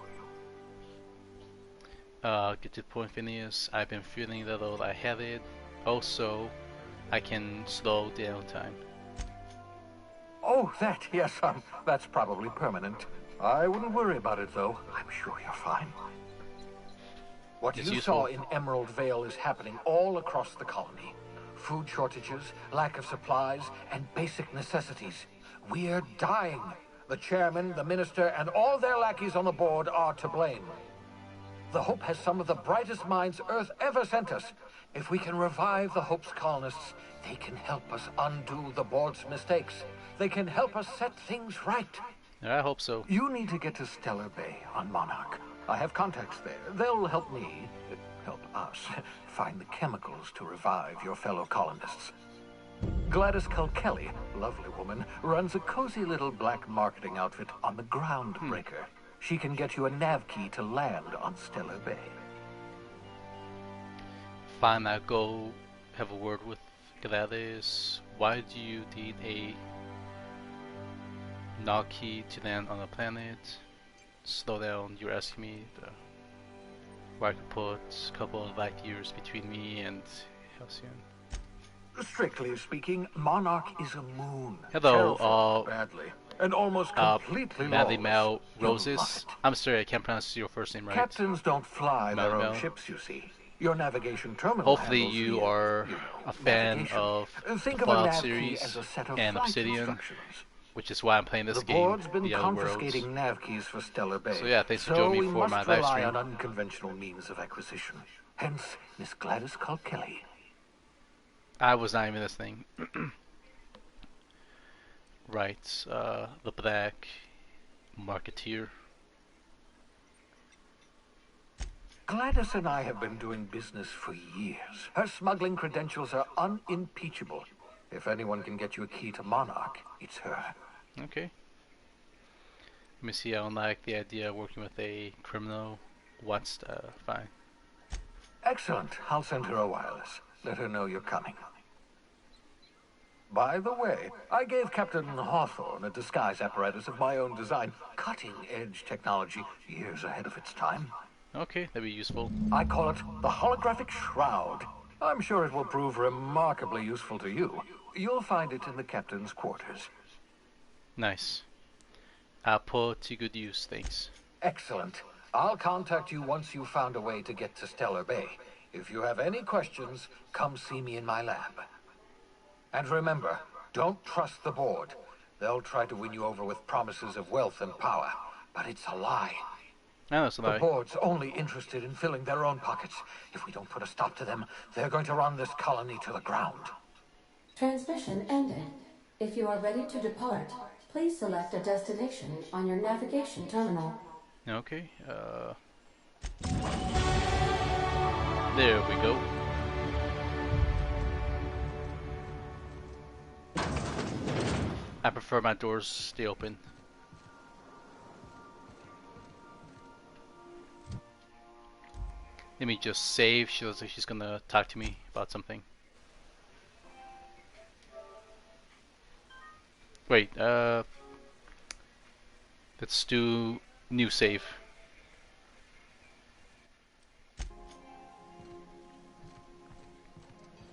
Get to the point, Phineas. I've been feeling a little lightheaded. Also, I can slow down time. Oh, that, yes, that's probably permanent. I wouldn't worry about it, though. I'm sure you're fine. What you saw in Emerald Vale is happening all across the colony. Food shortages, lack of supplies, and basic necessities. We're dying. The chairman, the minister, and all their lackeys on the board are to blame. The Hope has some of the brightest minds Earth ever sent us. If we can revive the Hope's colonists, they can help us undo the board's mistakes. They can help us set things right. I hope so. You need to get to Stellar Bay on Monarch. I have contacts there. They'll help me, help us, find the chemicals to revive your fellow colonists. Gladys Kelly, lovely woman, runs a cozy little black marketing outfit on the Groundbreaker. She can get you a nav key to land on Stellar Bay. Fine, I'll go have a word with Gladys. Why do you need a nav key to land on a planet? Slow down, you're asking me where I could put a couple of light years between me and Halcyon. Strictly speaking, Monarch is a moon. Hello, badly, and almost completely Madly lawless. Mel You'll Roses. love it. I'm sorry, I can't pronounce your first name right. Captains don't fly their Madly own Mel. ships, you see. Your navigation terminal Hopefully handles you the, are a fan navigation. of Think the of a Fallout nav key series as a set of and flight Obsidian, instructions. which is why I'm playing this The game, board's been The Outer Worlds. confiscating nav keys for Stellar Bay. So yeah, thanks for so joining me we for must my live rely stream. on unconventional means of acquisition. Hence, Miss Gladys Kelly. I was not even listening. Right, the Black Marketeer. Gladys and I have been doing business for years. Her smuggling credentials are unimpeachable. If anyone can get you a key to Monarch, it's her. Okay. Let me see, I don't like the idea of working with a criminal. What's fine. Excellent. I'll send her a wireless. Let her know you're coming. By the way, I gave Captain Hawthorne a disguise apparatus of my own design. Cutting-edge technology, years ahead of its time. Okay, that'd be useful. I call it the holographic shroud. I'm sure it will prove remarkably useful to you. You'll find it in the captain's quarters. Nice. I'll put to good use, thanks. Excellent. I'll contact you once you've found a way to get to Stellar Bay. If you have any questions, come see me in my lab. And remember, don't trust the board. They'll try to win you over with promises of wealth and power, but it's a lie. No, it's a lie. The board's only interested in filling their own pockets. If we don't put a stop to them, they're going to run this colony to the ground. Transmission ended. If you are ready to depart, please select a destination on your navigation terminal. Okay, there we go. I prefer my doors stay open. Let me just save. She looks like she's gonna talk to me about something. Wait, let's do new save.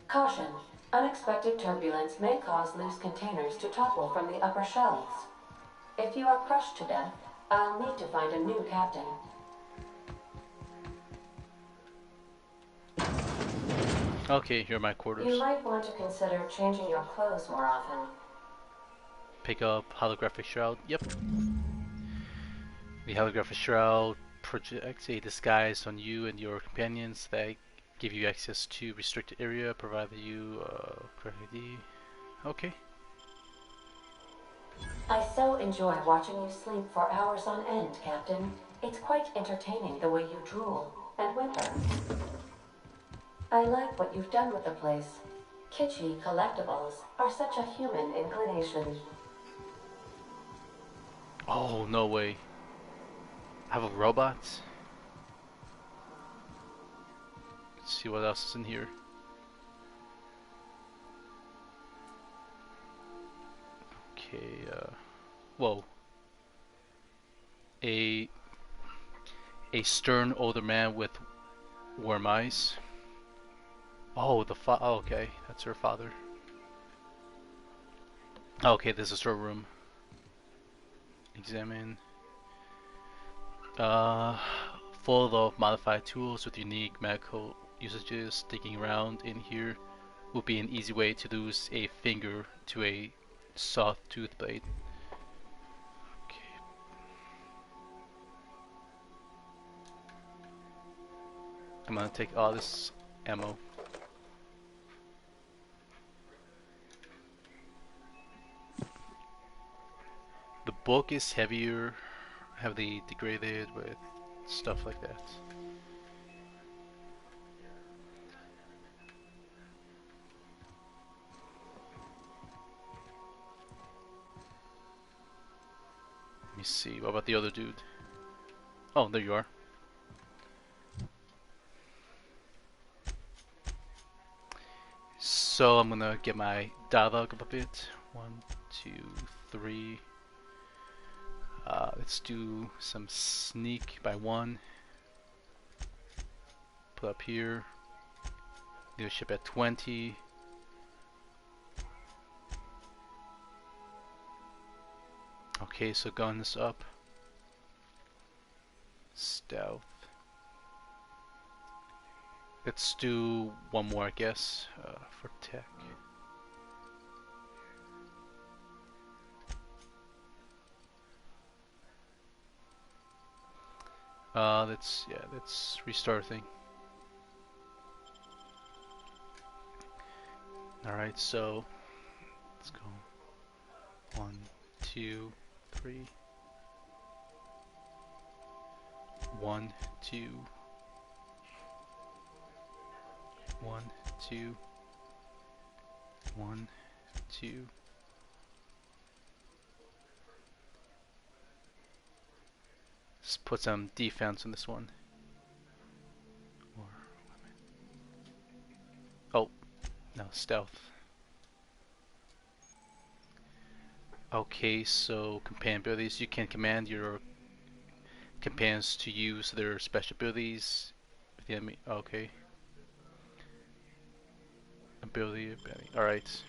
Caution. Unexpected turbulence may cause loose containers to topple from the upper shelves. If you are crushed to death, I'll need to find a new captain. Okay, here are my quarters. You might want to consider changing your clothes more often. Pick up holographic shroud. Yep. The holographic shroud projects a disguise on you and your companions that give you access to restricted area, provided you correct ID. Okay. I so enjoy watching you sleep for hours on end, Captain. It's quite entertaining the way you drool and whimper. I like what you've done with the place. Kitschy collectibles are such a human inclination. Oh, no way. I have a robot? Let's see what else is in here. Okay, whoa. A stern older man with warm eyes. Oh, oh, okay, that's her father. Okay, this is her room. Examine. Full of modified tools with unique medical usages. Digging around in here would be an easy way to lose a finger to a soft tooth blade. Okay. I'm gonna take all this ammo. The book is heavier, heavily degraded with stuff like that. me see. What about the other dude? Oh, there you are. So I'm gonna get my dialogue up a bit. 1, 2, 3. Let's do some sneak by 1. Put up here. Leadership at 20. Okay, so guns up. Stealth. Let's do one more, I guess, for tech. Let's restart thing. Alright, so let's go 1, 2, 3. 1, 2. 1, 2. 1, 2. Let's put some defense on this one. Oh, no, stealth. Okay, so companion abilities. You can command your companions to use their special abilities. The enemy. Okay. Ability. Alright.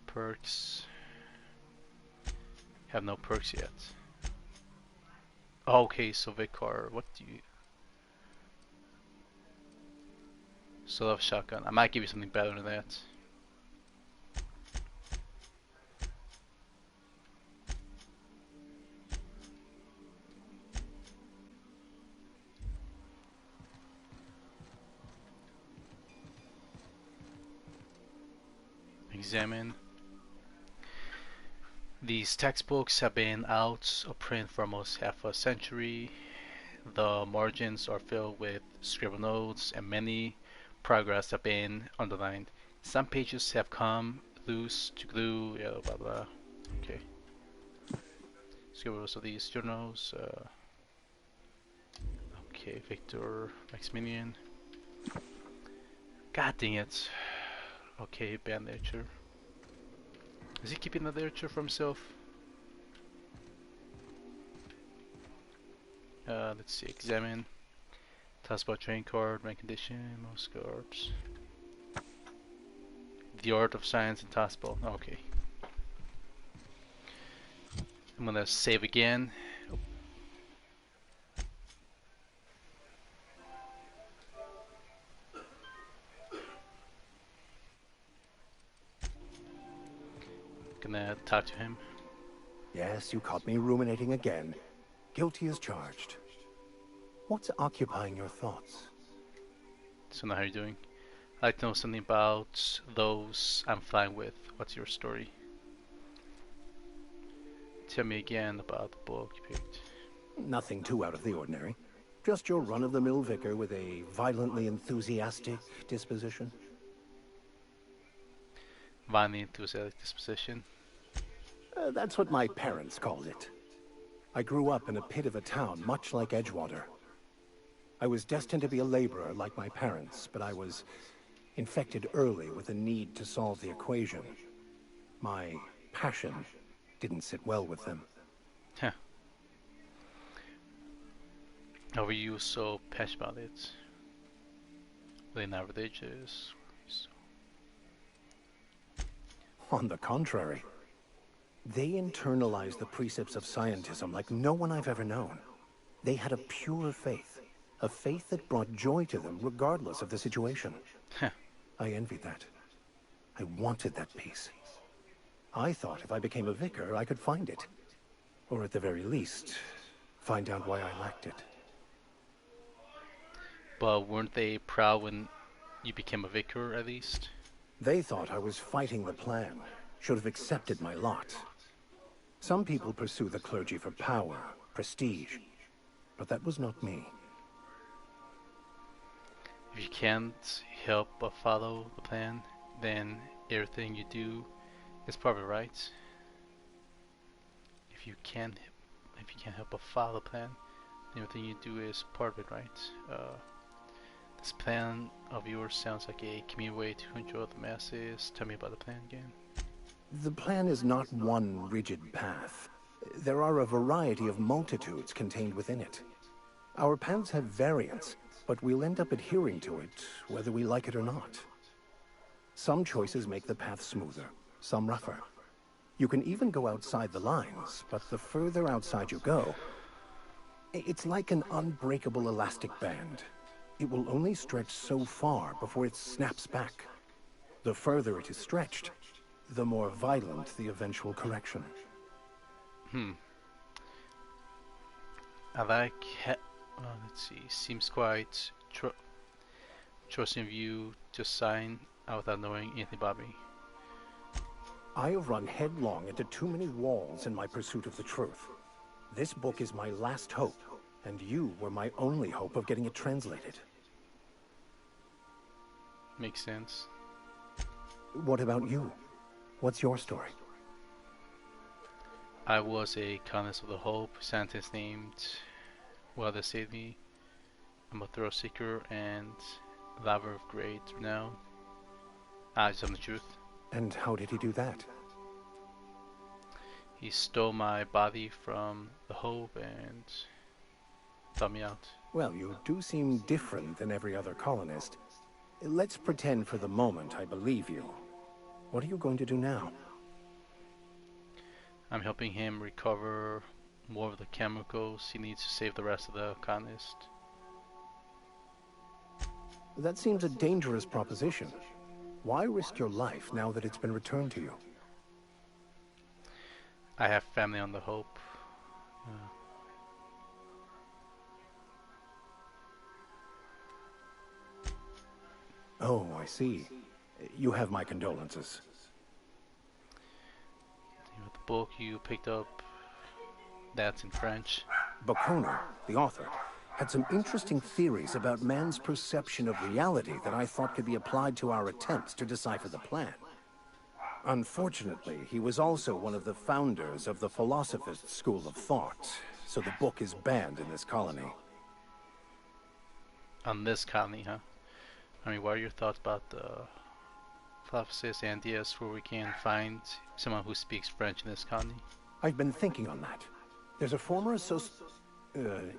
Perks. Have no perks yet. Okay, so Vicar, what do you... Still have shotgun. I might give you something better than that. Examine. These textbooks have been out of print for almost half a century. The margins are filled with scribble notes and many progress have been underlined. Some pages have come loose to glue, blah blah. Okay. Scribbles of these journals. Okay, Victor, Maximilian. God dang it. Okay, bad nature. Is he keeping the literature for himself? Let's see, examine. Taskbar train card, my condition, most cards. The art of science and taskbar. Okay. I'm gonna save again. Oh. Gonna talk to him. Yes, you caught me ruminating again. Guilty as charged. What's occupying your thoughts? So now how are you doing? I'd like to know something about those I'm flying with. What's your story? Tell me again about the book you picked. Nothing too out of the ordinary. Just your run-of-the-mill vicar with a violently enthusiastic disposition. Violently enthusiastic disposition? That's what my parents called it. I grew up in a pit of a town, much like Edgewater. I was destined to be a laborer like my parents, but I was infected early with a need to solve the equation. My passion didn't sit well with them. Huh. How were you so passionate about it? Were they not religious? On the contrary. They internalized the precepts of scientism like no one I've ever known. They had a pure faith. A faith that brought joy to them regardless of the situation. I envied that. I wanted that peace. I thought if I became a vicar, I could find it. Or at the very least, find out why I lacked it. But weren't they proud when you became a vicar, at least? They thought I was fighting the plan. Should have accepted my lot. Some people pursue the clergy for power, prestige. But that was not me. If you can't help but follow the plan, then everything you do It's probably right. If you can't help but follow the plan, everything you do is part of it, right? This plan of yours sounds like a convenient way to control the masses. Tell me about the plan again. The plan is not one rigid path. There are a variety of multitudes contained within it. Our paths have variants, but we'll end up adhering to it, whether we like it or not. Some choices make the path smoother, some rougher. You can even go outside the lines, but the further outside you go, it's like an unbreakable elastic band. It will only stretch so far before it snaps back. The further it is stretched, the more violent the eventual correction. I like. Let's see. Seems quite trusting of you to sign out without knowing anything about me. I have run headlong into too many walls in my pursuit of the truth. This book is my last hope, and you were my only hope of getting it translated. Makes sense. What about you? What's your story? I was a colonist of the Hope, scientist named, well, they saved me. I'm a thrill seeker and lover of great renown. I just tell the truth. And how did he do that? He stole my body from the Hope and thought me out. Well, you do seem different than every other colonist. Let's pretend for the moment I believe you. What are you going to do now? I'm helping him recover more of the chemicals he needs to save the rest of the colonists. That seems a dangerous proposition. Why risk your life now that it's been returned to you? I have family on the Hope. Oh, I see. You have my condolences. The book you picked up, that's in French. Bakono, the author, had some interesting theories about man's perception of reality that I thought could be applied to our attempts to decipher the plan. Unfortunately, he was also one of the founders of the Philosophist school of thought, so the book is banned in this colony. On this colony, huh? I mean, what are your thoughts about the Philosophist and ideas where we can find someone who speaks French in this colony? I've been thinking on that. There's a former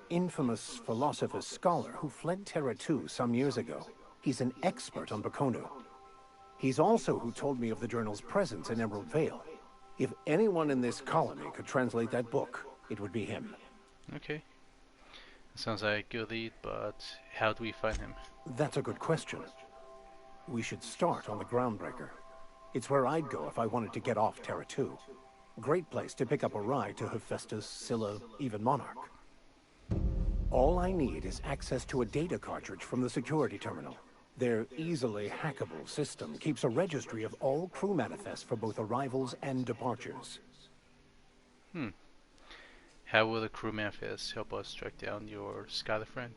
infamous Philosophist scholar who fled Terra 2 some years ago. He's an expert on Bakono. He's also who told me of the journal's presence in Emerald Vale. If anyone in this colony could translate that book, it would be him. Okay. Sounds like a good lead, but how do we find him? That's a good question. We should start on the Groundbreaker. It's where I'd go if I wanted to get off Terra 2. Great place to pick up a ride to Hephaestus, Scylla, even Monarch. All I need is access to a data cartridge from the security terminal. Their easily hackable system keeps a registry of all crew manifests for both arrivals and departures. How will the crew manifest help us track down your scholar friend?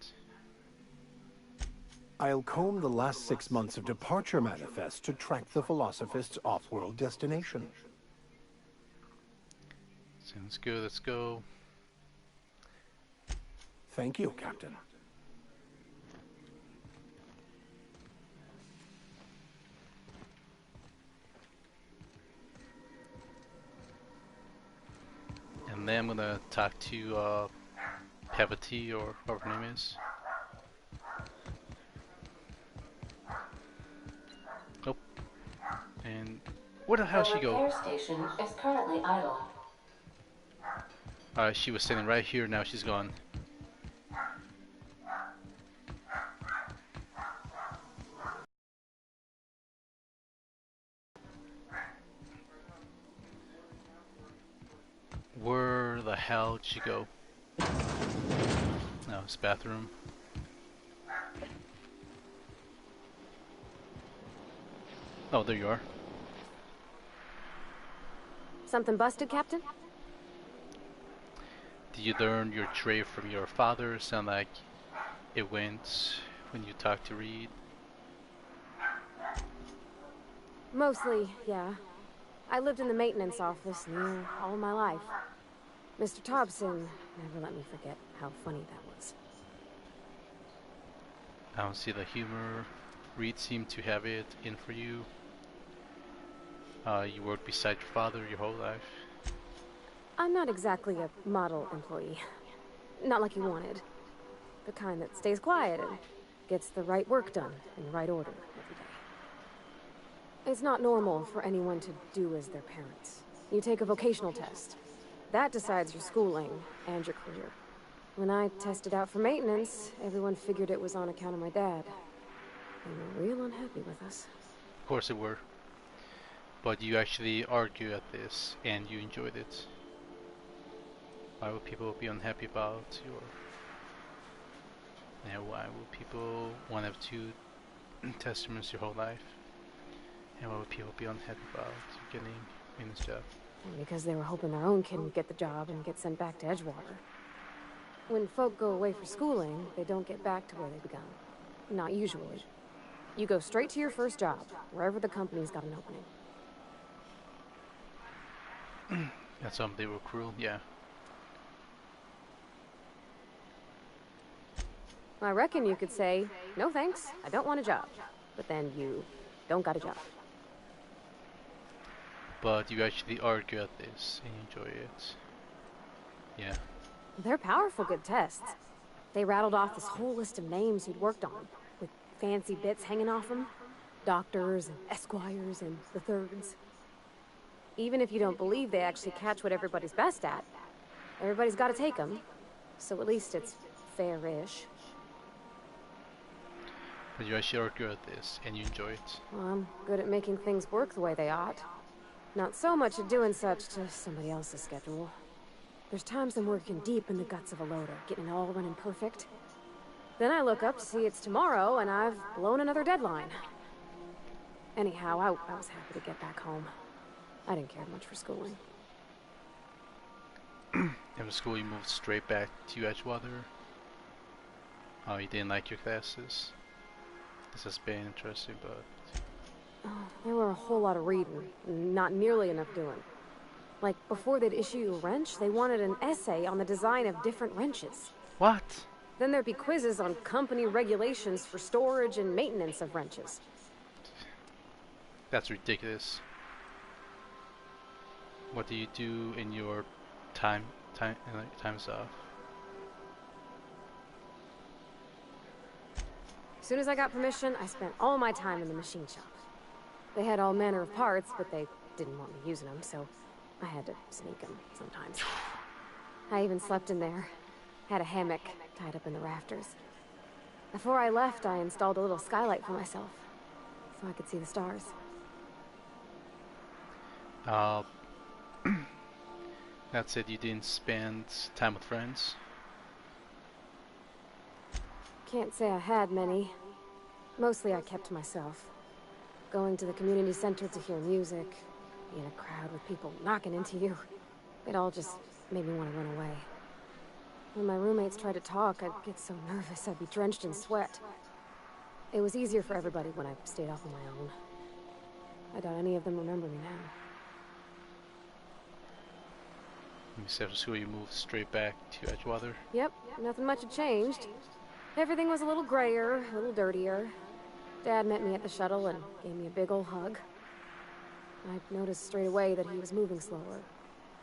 I'll comb the last 6 months of departure manifests to track the Philosophist's off-world destination. Sounds good, let's go. Thank you, Captain. And then I'm gonna talk to Pevity or whatever her name is. Nope. And where the hell did she go? The repair station is currently idle. She was standing right here, now she's gone. Where the hell did she go? No, it's bathroom. Oh, there you are. Something busted, Captain? Did you learn your trade from your father? Sound like it went when you talked to Reed. Mostly, yeah. I lived in the maintenance office near all my life. Mr. Thompson never let me forget how funny that was. I don't see the humor. Reed seemed to have it in for you. You worked beside your father your whole life. I'm not exactly a model employee. Not like you wanted. The kind that stays quiet and gets the right work done in the right order every day. It's not normal for anyone to do as their parents. You take a vocational test. That decides your schooling and your career. When I tested out for maintenance, everyone figured it was on account of my dad. They were real unhappy with us. Of course they were. But you actually argue at this, and you enjoyed it. Why would people be unhappy about your... And why would people want to have two testaments your whole life? And why would people be unhappy about you getting in this job? Because they were hoping their own kid would get the job and get sent back to Edgewater. When folk go away for schooling, they don't get back to where they began. Not usually. You go straight to your first job, wherever the company's got an opening. That's something they were cruel, yeah. I reckon you could say, no thanks, I don't want a job. But then you don't got a job. But you actually argue at this and enjoy it. Yeah. They're powerful good tests. They rattled off this whole list of names you'd worked on, with fancy bits hanging off them. Doctors and esquires and the thirds. Even if you don't believe they actually catch what everybody's best at, everybody's got to take them. So at least it's fair-ish. But you actually argue at this and you enjoy it. Well, I'm good at making things work the way they ought. Not so much at doing such to somebody else's schedule. There's times I'm working deep in the guts of a loader, getting it all running perfect. Then I look up to see it's tomorrow and I've blown another deadline. Anyhow, I was happy to get back home. I didn't care much for schooling. After school you moved straight back to Edgewater. Oh, you didn't like your classes? This has been interesting, but... Oh, there were a whole lot of reading, not nearly enough doing. Like, before they'd issue you a wrench, they wanted an essay on the design of different wrenches. What? Then there'd be quizzes on company regulations for storage and maintenance of wrenches. That's ridiculous. What do you do in your times off? As soon as I got permission, I spent all my time in the machine shop. They had all manner of parts, but they didn't want me using them, so I had to sneak them sometimes. I even slept in there. Had a hammock tied up in the rafters. Before I left, I installed a little skylight for myself, so I could see the stars. That said, you didn't spend time with friends? Can't say I had many. Mostly I kept to myself. Going to the community center to hear music, be in a crowd with people knocking into you. It all just made me want to run away. When my roommates tried to talk, I'd get so nervous I'd be drenched in sweat. It was easier for everybody when I stayed off on my own. I doubt any of them remember me now. After school you moved straight back to Edgewater? Yep, nothing much had changed. Everything was a little grayer, a little dirtier. Dad met me at the shuttle and gave me a big old hug. I noticed straight away that he was moving slower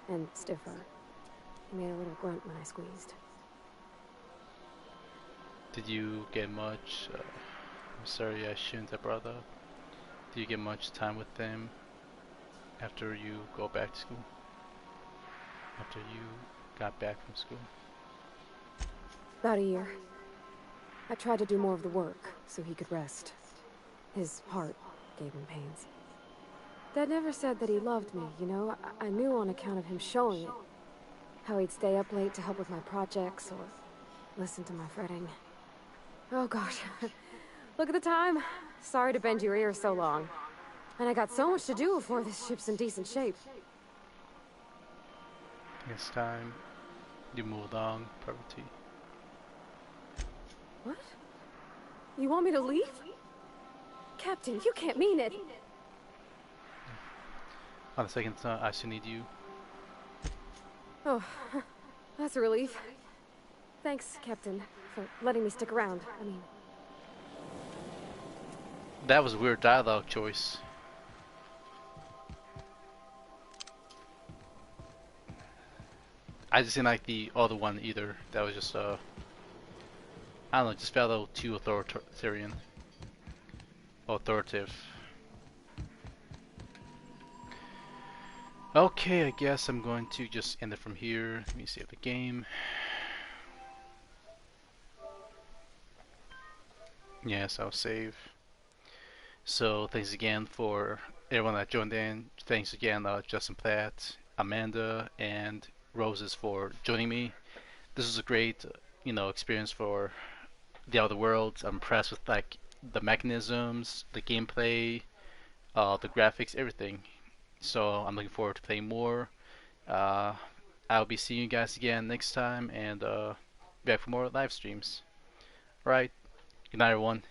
and stiffer. He made a little grunt when I squeezed. Did you get much... I'm sorry I shouldn't have brought up. Do you get much time with them after you go back to school? After you got back from school? About a year. I tried to do more of the work so he could rest. His heart gave him pains. Dad never said that he loved me, you know? I knew on account of him showing it. How he'd stay up late to help with my projects or listen to my fretting. Oh gosh, look at the time. Sorry to bend your ear so long. And I got so much to do before this ship's in decent shape. Next time you move on, property. What? You want me to leave? Captain, you can't mean it. On the second, I still need you. Oh, that's a relief. Thanks, Captain, for letting me stick around. I mean... That was a weird dialogue choice. I just didn't like the other one either. That was just, I don't know, just felt a little too authoritarian. Authoritative. Okay, I guess I'm going to just end it from here. Let me save the game. Yes, I'll save. So thanks again for everyone that joined in. Thanks again, Justin Platt, Amanda, and Roses for joining me. This was a great, experience for the Outer Worlds. I'm impressed with like the mechanisms, the gameplay, the graphics, everything. So I'm looking forward to playing more. I'll be seeing you guys again next time, and back for more live streams. All right. Good night, everyone.